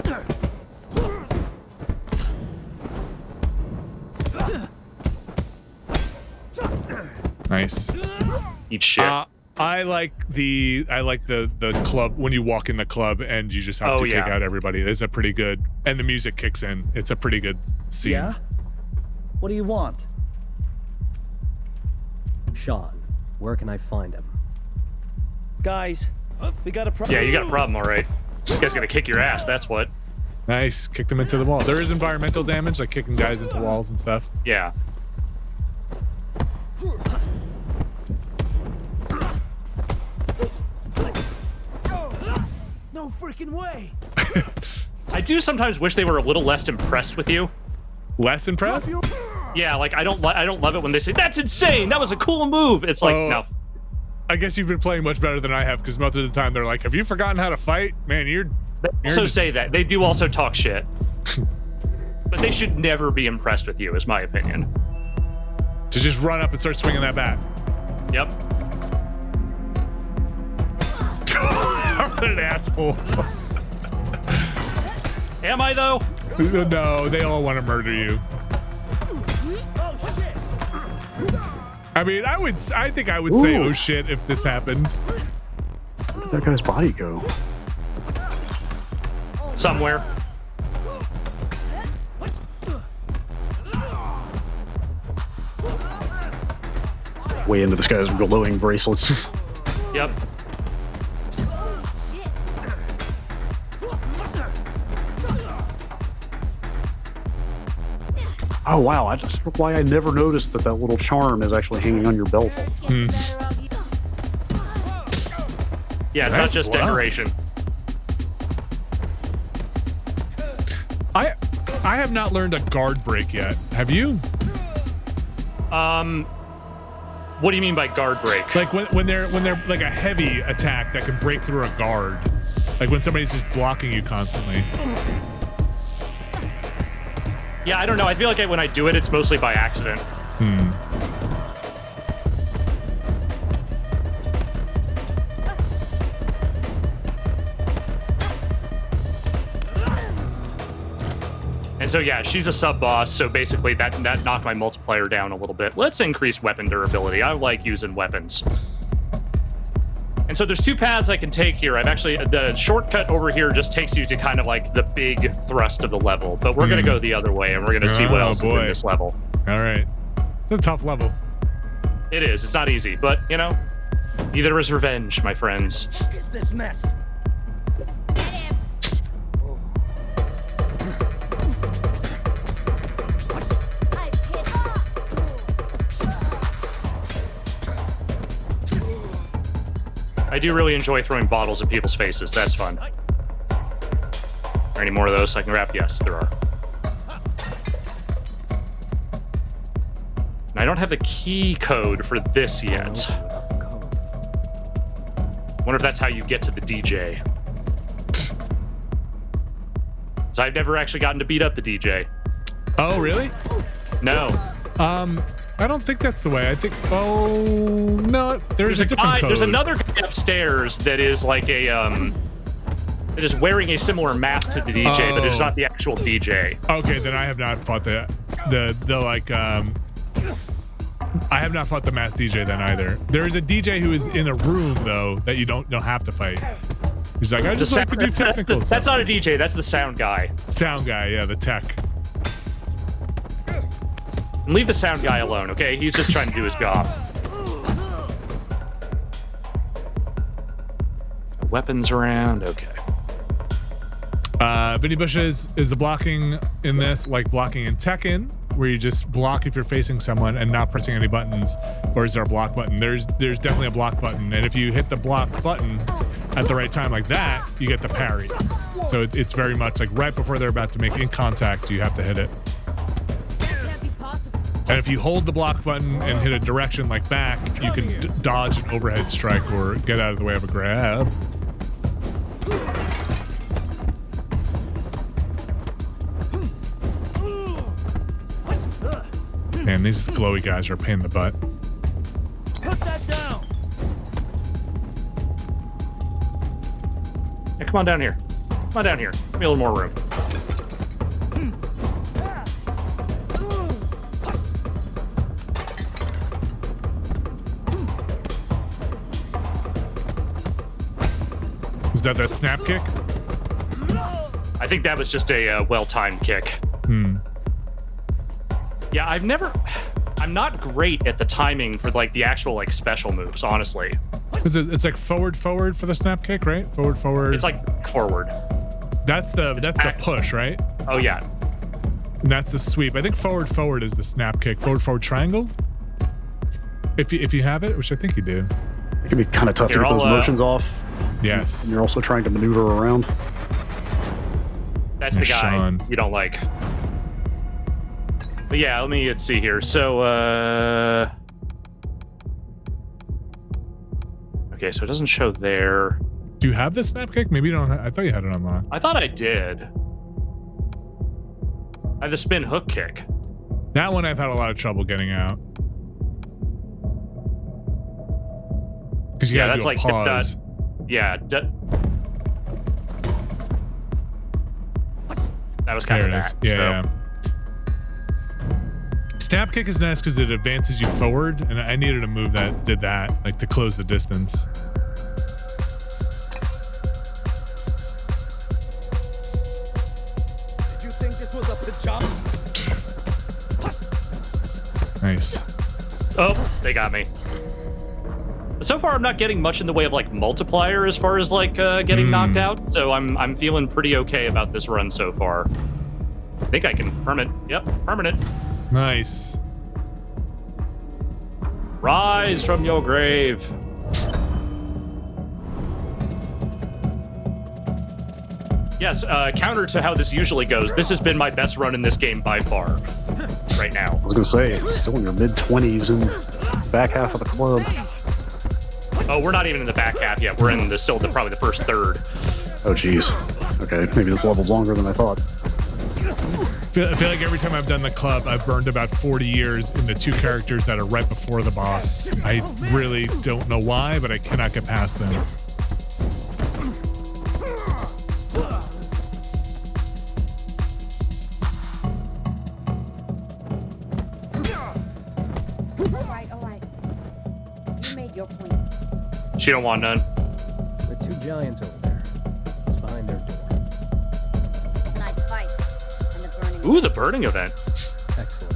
Nice. Eat shit. I like the club when you walk in the club and you just have to take out everybody. It's a pretty good, and the music kicks in. It's a pretty good scene. Yeah? What do you want? Sean, where can I find him? Guys, we got a problem. Yeah, you got a problem, all right. This guy's gonna kick your ass, that's what. Nice. Kick them into the wall. There is environmental damage, like kicking guys into walls and stuff. Yeah. No freaking way. I do sometimes wish they were a little less impressed with you. Less impressed? Yeah, like I don't love it when they say that's insane. That was a cool move. It's like no. I guess you've been playing much better than I have because most of the time they're like, "Have you forgotten how to fight, man? You're." They also say that they do also talk shit, but they should never be impressed with you, is my opinion. To just run up and start swinging that bat. Yep. I'm an asshole. Am I though? No, they all want to murder you. I mean, I think I would say, "Oh shit," if this happened. Where did that guy's body go? Somewhere. Way into this guy's glowing bracelets. Yep. Oh wow! That's why I never noticed that little charm is actually hanging on your belt. Yeah, it's not just decoration. I have not learned a guard break yet. Have you? What do you mean by guard break? Like when they're like a heavy attack that can break through a guard. Like when somebody's just blocking you constantly. Yeah, I don't know. I feel like when I do it, it's mostly by accident. And so yeah, she's a sub boss, so basically that knocked my multiplier down a little bit. Let's increase weapon durability. I like using weapons. And so there's two paths I can take here. I've actually, the shortcut over here just takes you to kind of like the big thrust of the level, but we're gonna go the other way and we're gonna see what else is in this level. All right, it's a tough level. It is, it's not easy, but you know, neither is revenge, my friends. What is this mess? I do really enjoy throwing bottles at people's faces. That's fun. Are there any more of those I can grab? Yes, there are. And I don't have the key code for this yet. Wonder if that's how you get to the DJ. So I've never actually gotten to beat up the DJ. Oh, really? No. I don't think that's the way. I think. Oh no, there's a different guy, code. There's another guy upstairs that is like a that is wearing a similar mask to the DJ, but it's not the actual DJ. Okay, then I have not fought the like I have not fought the masked DJ then either. There is a DJ who is in a room though that you don't have to fight. He's like, I just like to do technical stuff. That's not a DJ. That's the sound guy. Sound guy, yeah, the tech. And leave the sound guy alone, okay? He's just trying to do his job. Weapons around, okay. Vinny Bushes is the blocking in this like blocking in Tekken, where you just block if you're facing someone and not pressing any buttons, or is there a block button? There's definitely a block button, and if you hit the block button at the right time like that, you get the parry. So it's very much like right before they're about to make in contact, you have to hit it. And if you hold the block button and hit a direction like back, you can dodge an overhead strike or get out of the way of a grab. Man, these glowy guys are a pain in the butt. Put that down. Yeah, come on down here. Come on down here. Give me a little more room. Is that snap kick? I think that was just a well-timed kick. Yeah, I'm not great at the timing for like the actual like special moves, honestly. It's like forward for the snap kick, right? Forward. It's like forward. That's the push, right? Oh yeah. And that's the sweep. I think forward is the snap kick. Forward triangle. If you have it, which I think you do. It can be kind of tough to get those motions off. Yes. And you're also trying to maneuver around. That's the guy Sean. you don't like. But yeah, let's see here. So, okay, so it doesn't show there. Do you have the snap kick? Maybe you don't. I thought you had it unlocked. I thought I did. I have the spin hook kick. That one I've had a lot of trouble getting out. Because you gotta that's do a like pause. That was kind There of it is. that. Yeah. Snap kick is nice because it advances you forward, and I needed a move that did that, like to close the distance. Did you think this was a pajama? Nice. Oh, they got me. So far, I'm not getting much in the way of like multiplier as far as like getting knocked out. So I'm feeling pretty okay about this run so far. I think I can permanent. Yep, permanent. Nice. Rise from your grave. Yes, counter to how this usually goes, this has been my best run in this game by far, right now. I was gonna say, still in your mid-20s and back half of the club. Oh, we're not even in the back half yet. We're in probably the first third. Oh, geez. Okay, maybe this level's longer than I thought. I feel like every time I've done the club, I've burned about 40 years in the two characters that are right before the boss. I really don't know why, but I cannot get past them. All right. You made your point. She don't want none. The two giants over there. It's behind their door. Tonight's fight and the burning. Ooh, the burning event. Excellent.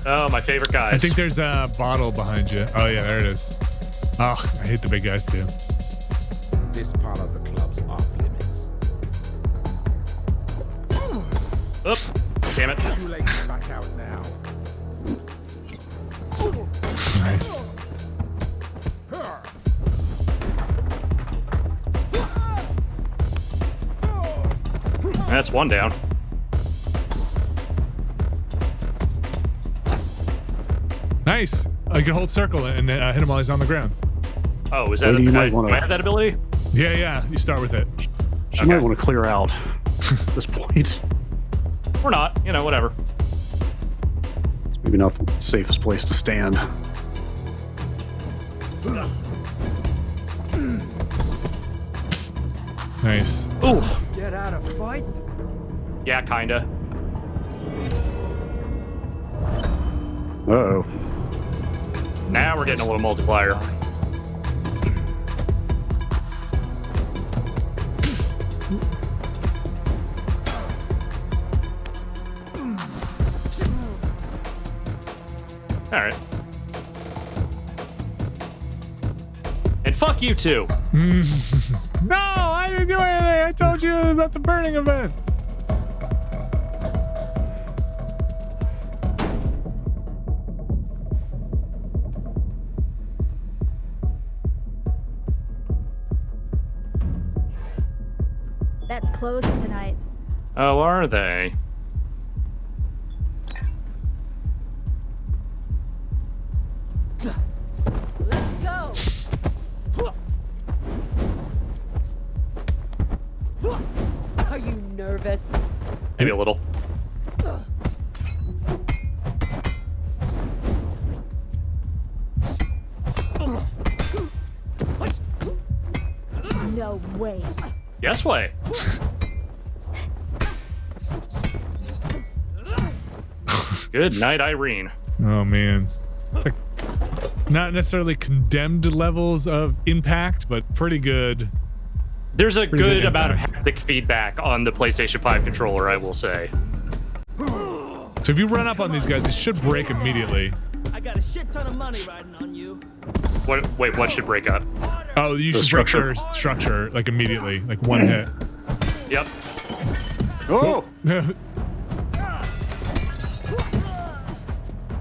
Oh, my favorite guys. I think there's a bottle behind you. Oh, yeah, there it is. Oh, I hate the big guys, too. This part of the club's off limits. Oops. Damn it. Too late to back out now. Nice. That's one down. Nice. I can hold circle and hit him while he's on the ground. Oh, is that Maybe you might do wanna- I have that ability? Yeah. You start with it. She might want to clear out at this point. Or not. You know, whatever. It's maybe not the safest place to stand. Nice. Ooh. Get out of fight? Yeah, kinda. Uh-oh. Now we're getting a little multiplier. All right. And fuck you too. No, I didn't do anything. I told you about the burning event. That's closing tonight. Oh, are they? Let's go. Are you nervous? Maybe a little. No way. Yes way. Good night, Irene. Oh, man. It's like not necessarily condemned levels of impact, but pretty good. There's a Pretty good good amount of impact. haptic feedback on the PlayStation 5 controller, I will say. So if you run up on these guys, it should break immediately. I got a shit ton of money riding on you. Wait, what should break up? Oh, you The should break structure. their structure like immediately, like one hit. Yep. Oh!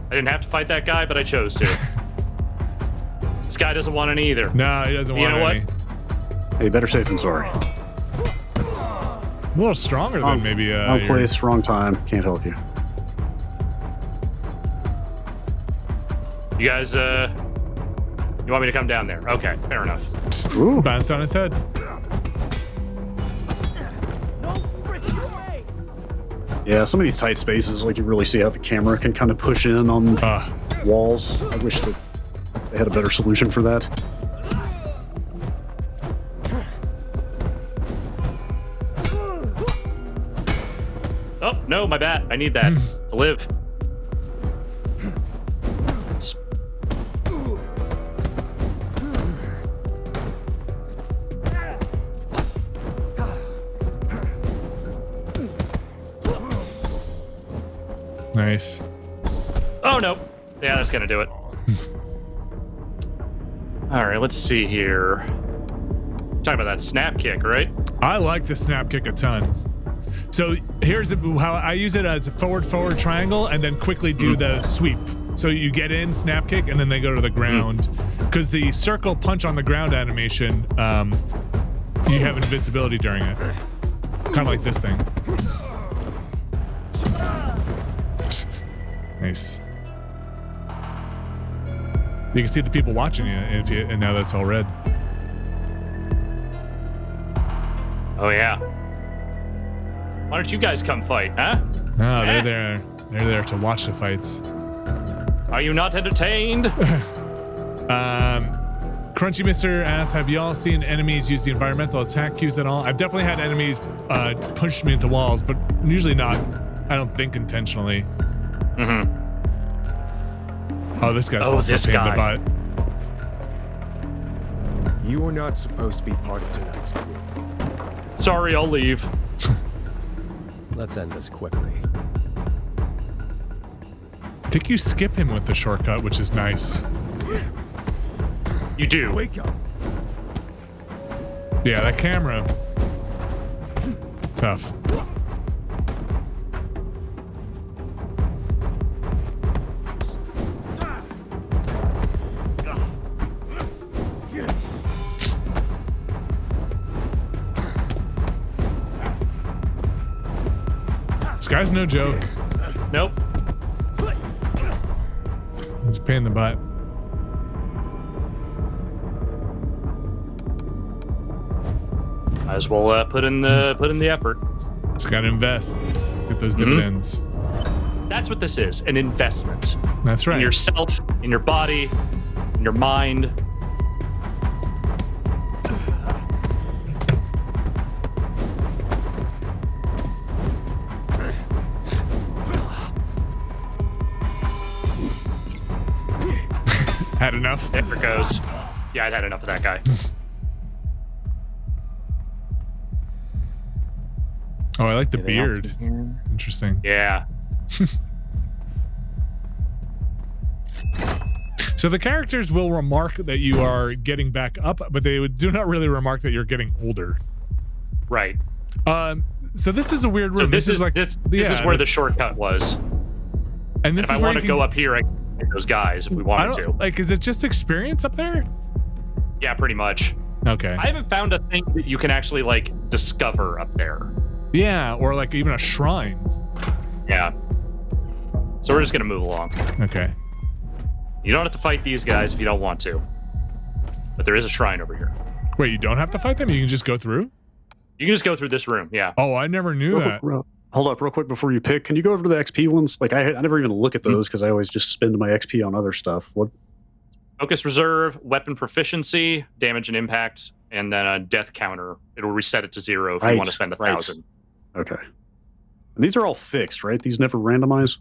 I didn't have to fight that guy, but I chose to. This guy doesn't want any either. No, he doesn't want any. You know what? Hey, better safe than sorry. A little stronger than maybe. Wrong place, wrong time. Can't help you. You guys, you want me to come down there? Okay, fair enough. Ooh. Bounced on his head. No freaking way! Yeah, some of these tight spaces, like you really see how the camera can kind of push in on walls. I wish that they had a better solution for that. Oh, no, my bat. I need that to live. Nice. Oh, no. Yeah, that's gonna do it. All right, let's see here. Talking about that snap kick, right? I like the snap kick a ton. So here's how I use it: as a forward triangle, and then quickly do the sweep. So you get in, snap kick, and then they go to the ground. Because the circle punch on the ground animation, you have invincibility during it. Kind of like this thing. Nice. You can see the people watching you, and now that's all red. Oh, yeah. Why don't you guys come fight, huh? No, they're there. They're there to watch the fights. Are you not entertained? Crunchy Mister asks, have y'all seen enemies use the environmental attack cues at all? I've definitely had enemies push me into walls, but usually not, I don't think, intentionally. Mm-hmm. Oh, this guy's also a pain in the butt. You were not supposed to be part of tonight's group. Sorry, I'll leave. Let's end this quickly. I think you skip him with the shortcut, which is nice. You do. Wake up. Yeah, that camera. Tough. This guy's no joke. Nope. It's a pain in the butt. Might as well put in the effort. It's got to invest. Get those dividends. That's what this is, an investment. That's right. In yourself, in your body, in your mind. Had enough? There it goes. Yeah, I'd had enough of that guy. Oh, I like the Anything else beard. Interesting. Yeah. So the characters will remark that you are getting back up, but they do not really remark that you're getting older. Right. So this is a weird room. So this is like this is where the shortcut was. And this if is I where want to go up here, I can get those guys if we wanted to. Like, is it just experience up there? Yeah, pretty much. Okay. I haven't found a thing that you can actually like discover up there. Yeah, or like even a shrine. Yeah. So we're just gonna move along. Okay. You don't have to fight these guys if you don't want to. But there is a shrine over here. Wait, you don't have to fight them? You can just go through? You can just go through this room, yeah. Oh, I never knew that. Hold up real quick before you pick. Can you go over to the XP ones? Like, I never even look at those because I always just spend my XP on other stuff. What? Focus reserve, weapon proficiency, damage and impact, and then a death counter. It'll reset it to 0 if you want to spend 1,000. Okay. And these are all fixed, right? These never randomize?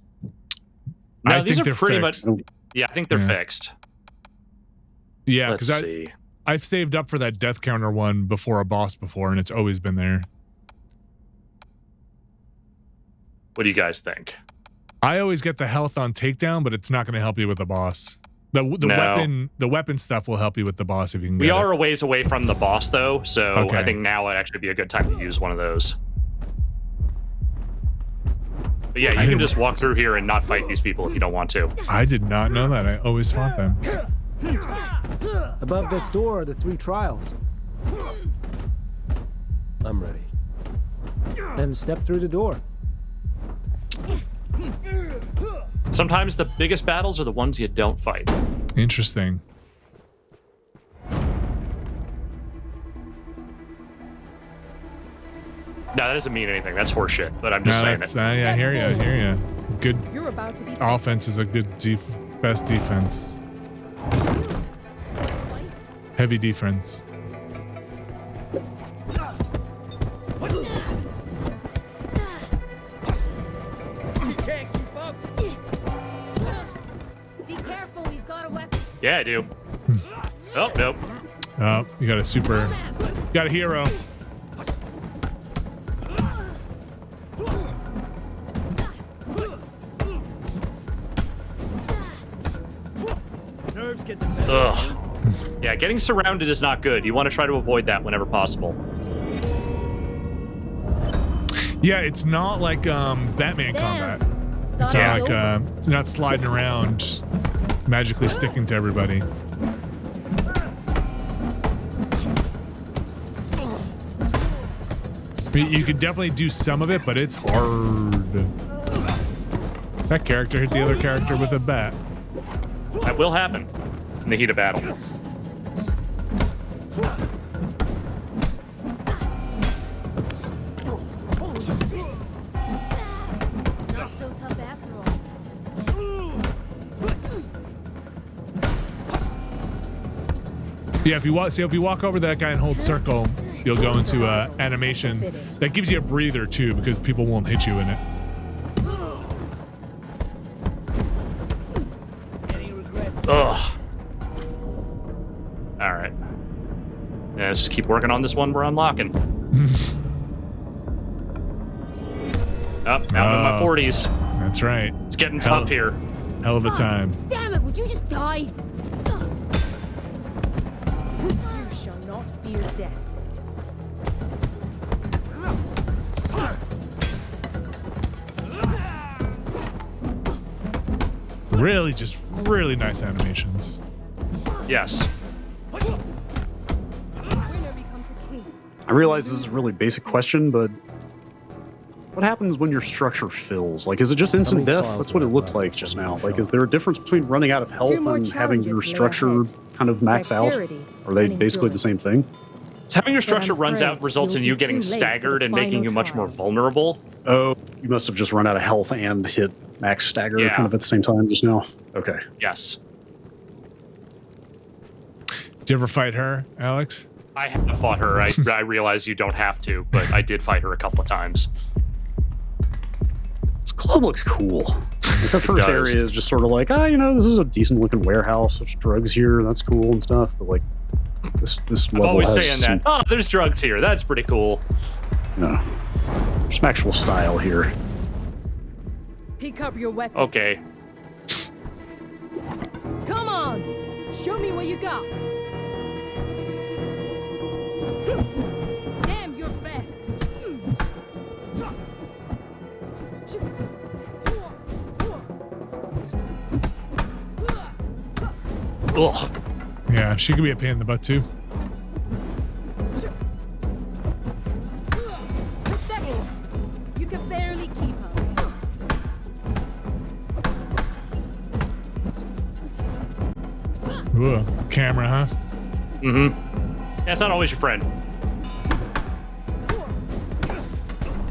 No, I these think are they're pretty fixed. much. Yeah, I think they're fixed. Yeah, Let's because see. I've saved up for that death counter one before a boss before, and it's always been there. What do you guys think? I always get the health on takedown, but it's not going to help you with the boss. The weapon stuff will help you with the boss if you can get We are it. a ways away from the boss, though, so Okay. I think now would actually be a good time to use one of those. But yeah, you can just walk through here and not fight these people if you don't want to. I did not know that. I always fought them. Above this door are the 3 trials. I'm ready. Then step through the door. Sometimes the biggest battles are the ones you don't fight. Interesting. No, that doesn't mean anything. That's horseshit, but I'm just saying it. Yeah, I hear you. I hear you. Good You're about to be offense is a good best defense. Heavy defense. Can't keep up. Be careful, he's got a weapon. Yeah, I do. Oh, nope. Oh, you got a super. Got a hero. Nerves get the better. Ugh. Yeah, getting surrounded is not good. You want to try to avoid that whenever possible. Yeah, it's not like Batman Damn. combat. It's Thought not it was like over. it's not sliding around, magically sticking to everybody. I mean, you could definitely do some of it, but it's hard. That character hit the other character with a bat. That will happen in the heat of battle. Not so tough after all. Yeah, if you walk over that guy and hold circle, you'll go into animation that gives you a breather too, because people won't hit you in it. Any regrets? Ugh. All right. Yeah, let's just keep working on this one we're unlocking. Up, now I'm in my 40s. That's right. It's getting tough here. Hell of a time. Damn it, would you just die? You shall not fear death. Really nice animations. Yes. Winner becomes a king. I realize this is a really basic question, but what happens when your structure fills? Like, is it just instant many death? trials That's what it have I looked left? like just now. Like, is there a difference between running out of health 2 more and having your challenges lay structure ahead. kind of max out? Dexterity Are they and basically the same endurance. thing? So having your structure I'm runs out afraid results in you'll you be getting too late for staggered the and making final you much more trial. vulnerable. Oh, you must have just run out of health and hit max stagger Yeah. kind of at the same time just now. Okay. Yes. Did you ever fight her, Alex? I have fought her. I realize you don't have to, but I did fight her a couple of times. This club looks cool. Like, that first does. area is just sort of like, this is a decent looking warehouse. There's drugs here. That's cool and stuff. But like, this I'm level always has saying some, that. Oh, there's drugs here. That's pretty cool. some actual style here. Pick up your weapon. Okay. Come on! Show me what you got. Damn your best. Ugh. Yeah, she could be a pain in the butt too. You can barely keep up. Ooh, camera, huh? Mm-hmm. Yeah, it's not always your friend.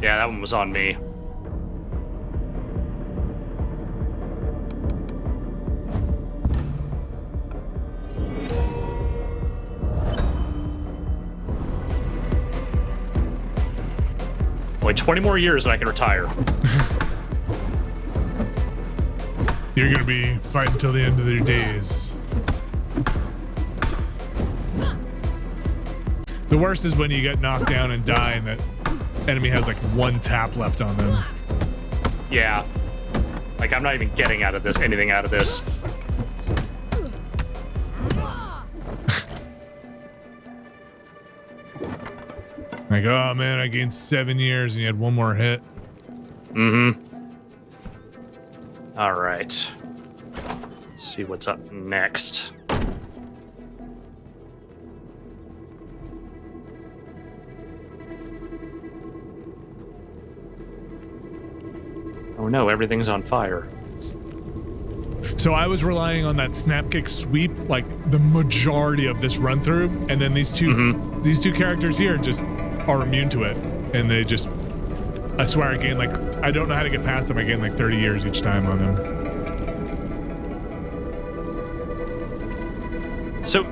Yeah, that one was on me. Only 20 more years and I can retire. You're gonna be fighting till the end of your days. The worst is when you get knocked down and die and that enemy has like 1 tap left on them. Yeah. Like, I'm not even getting out of this, anything out of this. Like, oh man, I gained 7 years and you had 1 more hit. Mm-hmm. All right. Let's see what's up next. Oh no, everything's on fire. So I was relying on that snap kick sweep like the majority of this run through, and then these two characters here just are immune to it, and they just, I swear I gain like, I don't know how to get past them. I gain like 30 years each time on them. So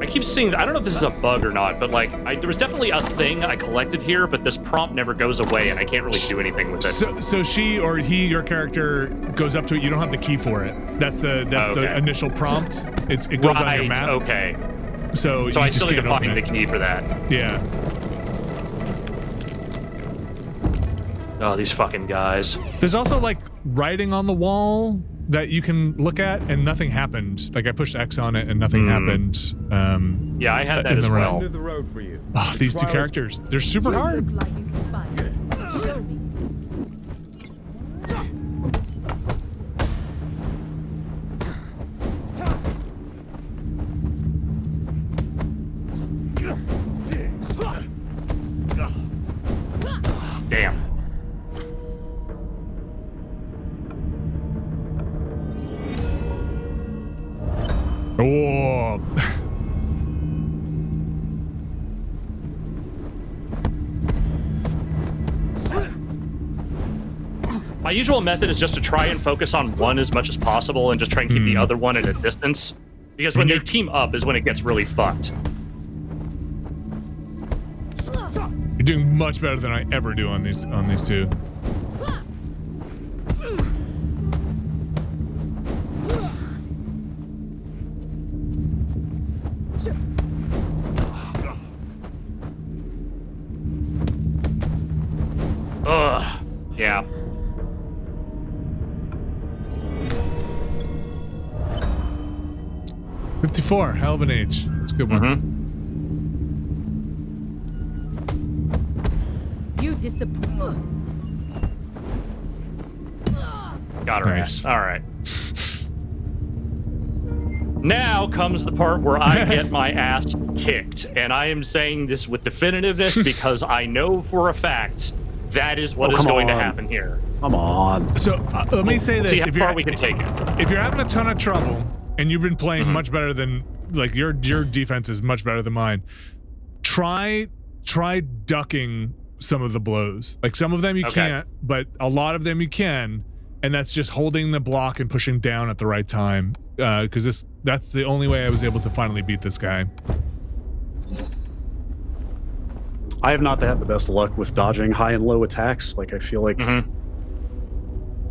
I keep seeing, I don't know if this is a bug or not, but like there was definitely a thing I collected here, but this prompt never goes away and I can't really do anything with it. So she or he, your character, goes up to it. You don't have the key for it. That's the initial prompt. It goes on your map. Okay. So I still need to find the key for that. Yeah. Oh, these fucking guys. There's also like writing on the wall that you can look at, and nothing happened. Like I pushed X on it, and nothing happened. Yeah, I had that as well. The road for you. Oh, these two characters, they're super hard. Look like you can find it. Show me. Damn. Oh. My usual method is just to try and focus on one as much as possible and just try and keep the other one at a distance. Because when they team up is when it gets really fucked. You're doing much better than I ever do on these two. Ugh. Yeah. $54, hell of an age. It's a good one. You disappoint. Got her Nice. ass. All right. Now comes the part where I get my ass kicked, and I am saying this with definitiveness because I know for a fact that is what is going to happen here. Come on. So let me say this: See how far we can take it. If you're having a ton of trouble and you've been playing much better than, like, your defense is much better than mine, try ducking some of the blows. Like some of them you can't, but a lot of them you can, and that's just holding the block and pushing down at the right time. Because that's the only way I was able to finally beat this guy. I have not had the best luck with dodging high and low attacks. Like I feel like you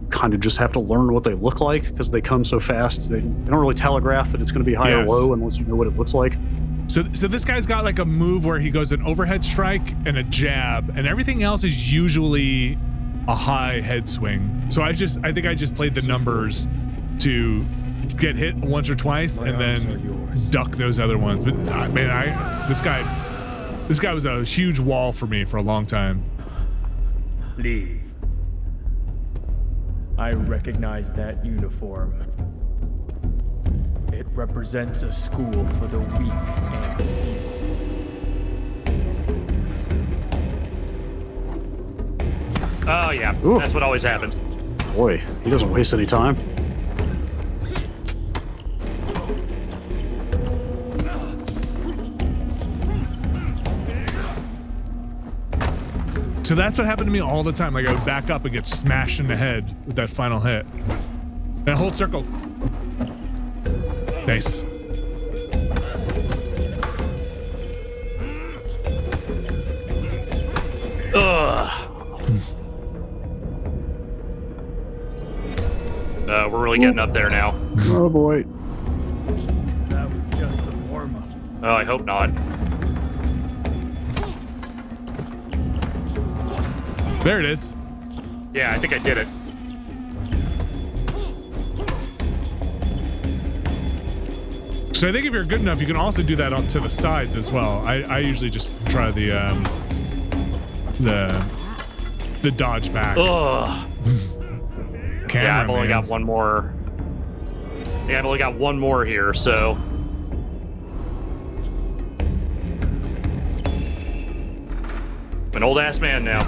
kind of just have to learn what they look like because they come so fast. They don't really telegraph that it's going to be high or low unless you know what it looks like. So this guy's got like a move where he goes an overhead strike and a jab, and everything else is usually a high head swing. So I think I just played the numbers to get hit once or twice and then duck those other ones. But man, this guy was a huge wall for me for a long time. Leave. I recognize that uniform. It represents a school for the weak and evil. Oh yeah, that's what always happens. Boy, he doesn't waste any time. So that's what happened to me all the time. Like I would back up and get smashed in the head with that final hit. And hold circle. Nice. We're really getting up there now. Oh boy. That was just a warm-up. Oh, I hope not. There it is. Yeah, I think I did it. So I think if you're good enough, you can also do that to the sides as well. I usually just try the dodge back. Ugh. Yeah, I've only got one more. Yeah, I've only got one more here, so. I'm an old ass man now.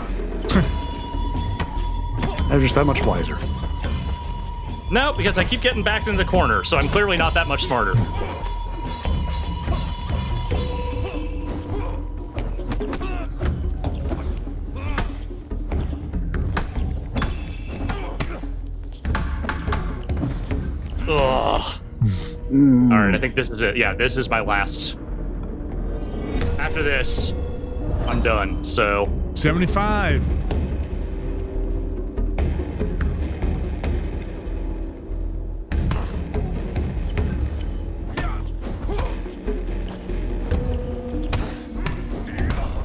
They're just that much wiser. No, because I keep getting backed into the corner, so I'm clearly not that much smarter. Ugh. All right, I think this is it. Yeah, this is my last. After this, I'm done. So 75.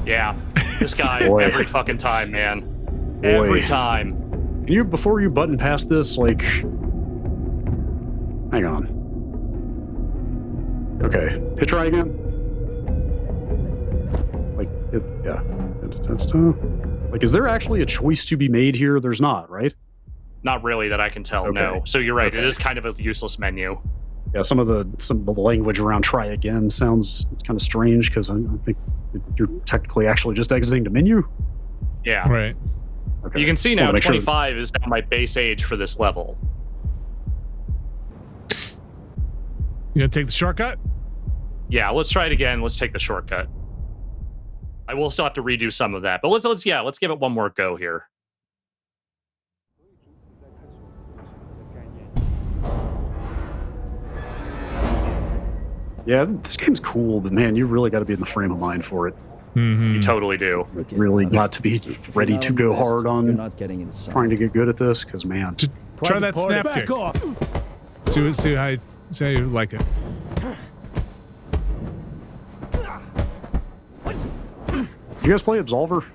yeah, this guy Boy. every fucking time, man. Boy. Every time. Can you, before you button past this, like, hang on. Okay, hit try again. Like, yeah. Like, is there actually a choice to be made here? There's not, right? Not really that I can tell. Okay. No. So you're right. Okay. It is kind of a useless menu. Yeah, some of the language around try again it's kind of strange because I think you're technically actually just exiting the menu. Yeah. Right. Okay. You can see Just now wanna make sure 25 is now my base age for this level. You gonna take the shortcut? Yeah, let's try it again. Let's take the shortcut. I will still have to redo some of that, but let's give it one more go here. Yeah, this game's cool, but man, you really got to be in the frame of mind for it. You totally do. Like, really got to be ready to go hard You're on not getting inside. trying to get good at this, because man, Just try that snap Back kick. off. See how you like it. did you guys play Absolver?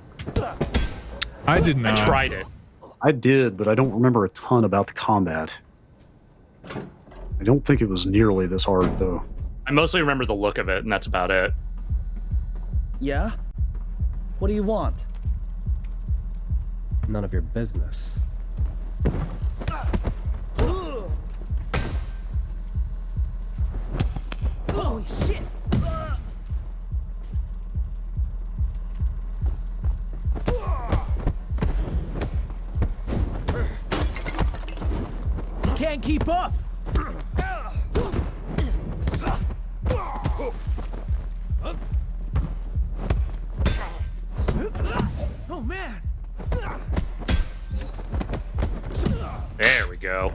I did not. I tried it. I did, but I don't remember a ton about the combat. I don't think it was nearly this hard, though. I mostly remember the look of it, and that's about it. Yeah? What do you want? None of your business. Holy shit. Can't keep up. Oh man. There we go.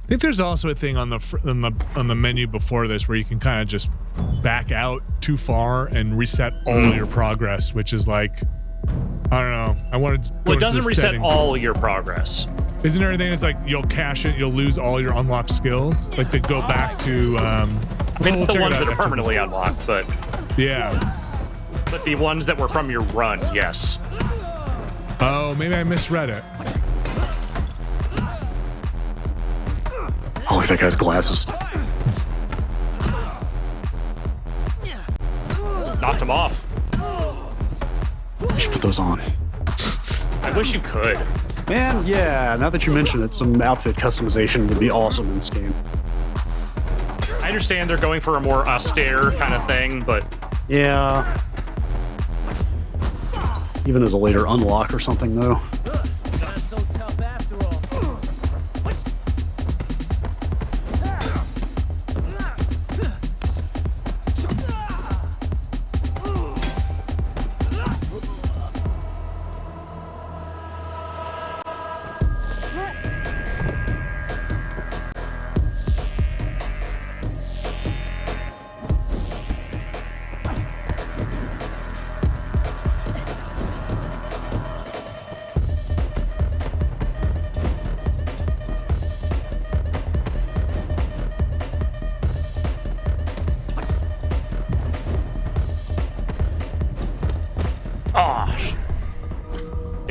I think there's also a thing on the menu before this where you can kind of just back out too far and reset all your progress, which is like, I don't know. I wanted to go Well, it into doesn't the reset settings. all your progress. Isn't there anything that's like you'll cash it, you'll lose all your unlocked skills? Like they go back to I mean, we'll the check it ones out that are after permanently this. unlocked, but Yeah. the ones that were from your run, yes. Oh, maybe I misread it. Oh, that guy's glasses. Knocked him off. You should put those on. I wish you could. Man, yeah, now that you mention it, some outfit customization would be awesome in this game. I understand they're going for a more austere kind of thing, but Yeah. Even as a later unlock or something, though. Not so tough after all.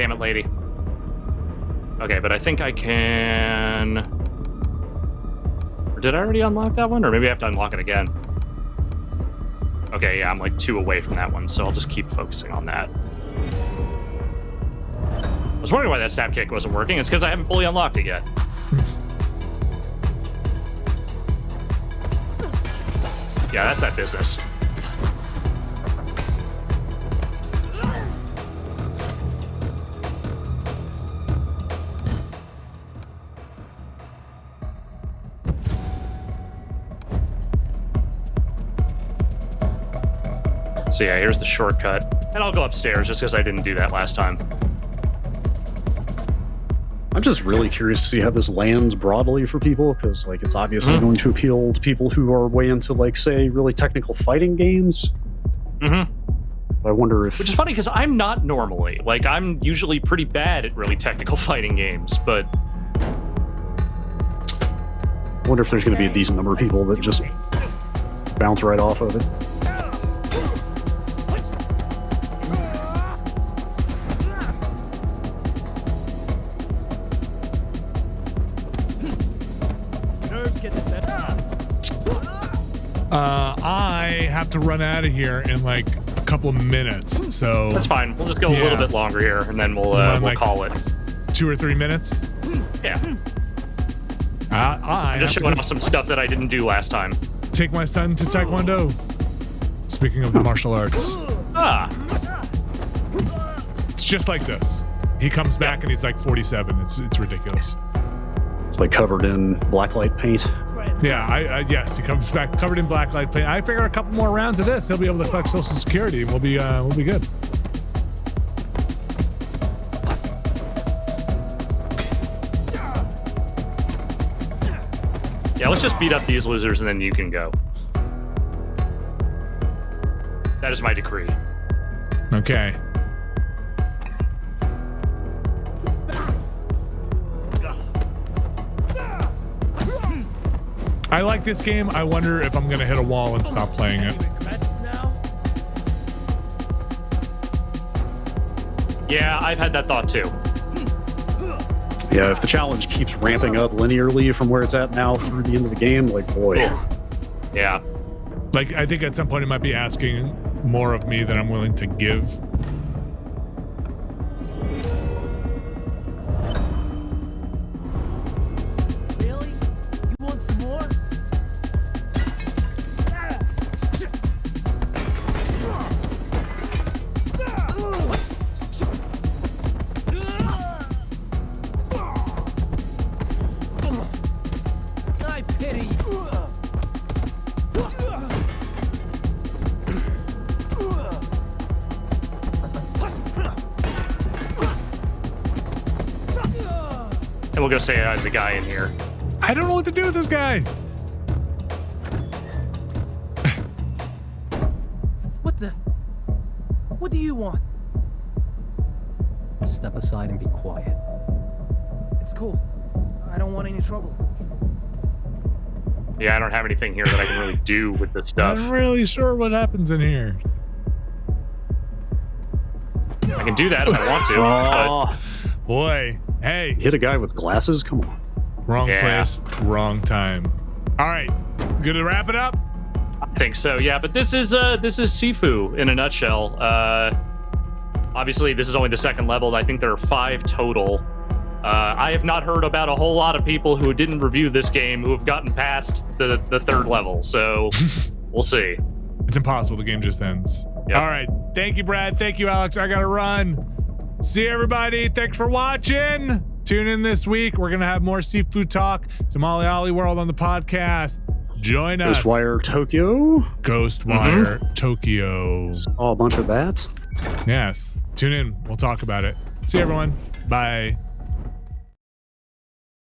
damn it, lady. Okay, but I think I can... Or did I already unlock that one? Or maybe I have to unlock it again. Okay, yeah, I'm like 2 away from that one, so I'll just keep focusing on that. I was wondering why that snap kick wasn't working. It's because I haven't fully unlocked it yet. Yeah, that's that business. So yeah, here's the shortcut. And I'll go upstairs just because I didn't do that last time. I'm just really curious to see how this lands broadly for people, because like it's obviously going to appeal to people who are way into like, say, really technical fighting games. Mm-hmm. I wonder if... Which is funny because I'm not normally. Like, I'm usually pretty bad at really technical fighting games, but... I wonder if there's going to be a decent number of people that just bounce right off of it. I have to run out of here in like a couple of minutes, so that's fine. We'll just go a little bit longer here, and then we'll like call it 2 or 3 minutes. Yeah. I'm just showing off some stuff that I didn't do last time. Take my son to Taekwondo. Speaking of the martial arts. It's just like this. He comes back and he's like 47. It's ridiculous. It's like covered in blacklight paint. Yeah, yes, he comes back covered in blacklight paint. I figure a couple more rounds of this, he'll be able to collect Social Security, and we'll be good. Yeah, let's just beat up these losers and then you can go. That is my decree. Okay. I like this game. I wonder if I'm gonna hit a wall and stop playing it. Yeah, I've had that thought too. Yeah, if the challenge keeps ramping up linearly from where it's at now through the end of the game, like, boy. Yeah. Like, I think at some point it might be asking more of me than I'm willing to give. Really? You want some more? I pity you. And we'll go say hi to the guy in here. I don't know what to do with this guy. What the? What do you want? Step aside and be quiet. It's cool. I don't want any trouble. Yeah, I don't have anything here that I can really do with this stuff. I'm really sure what happens in here. I can do that if I want to. Oh, Boy, hey. hit a guy with glasses? Come on. Wrong Yeah. place, wrong time. All right, good to wrap it up? I think so, yeah. But this is Sifu in a nutshell. Obviously, this is only the second level. I think there are 5 total. I have not heard about a whole lot of people who didn't review this game who have gotten past the 3rd level. So we'll see. It's impossible. The game just ends. Yep. All right. Thank you, Brad. Thank you, Alex. I got to run. See everybody. Thanks for watching. Tune in this week. We're going to have more Sifu talk. Somali Ollie World on the podcast. Join us. Ghostwire Tokyo. Ghostwire Tokyo. Oh, a bunch of that. Yes. Tune in. We'll talk about it. See everyone. Bye.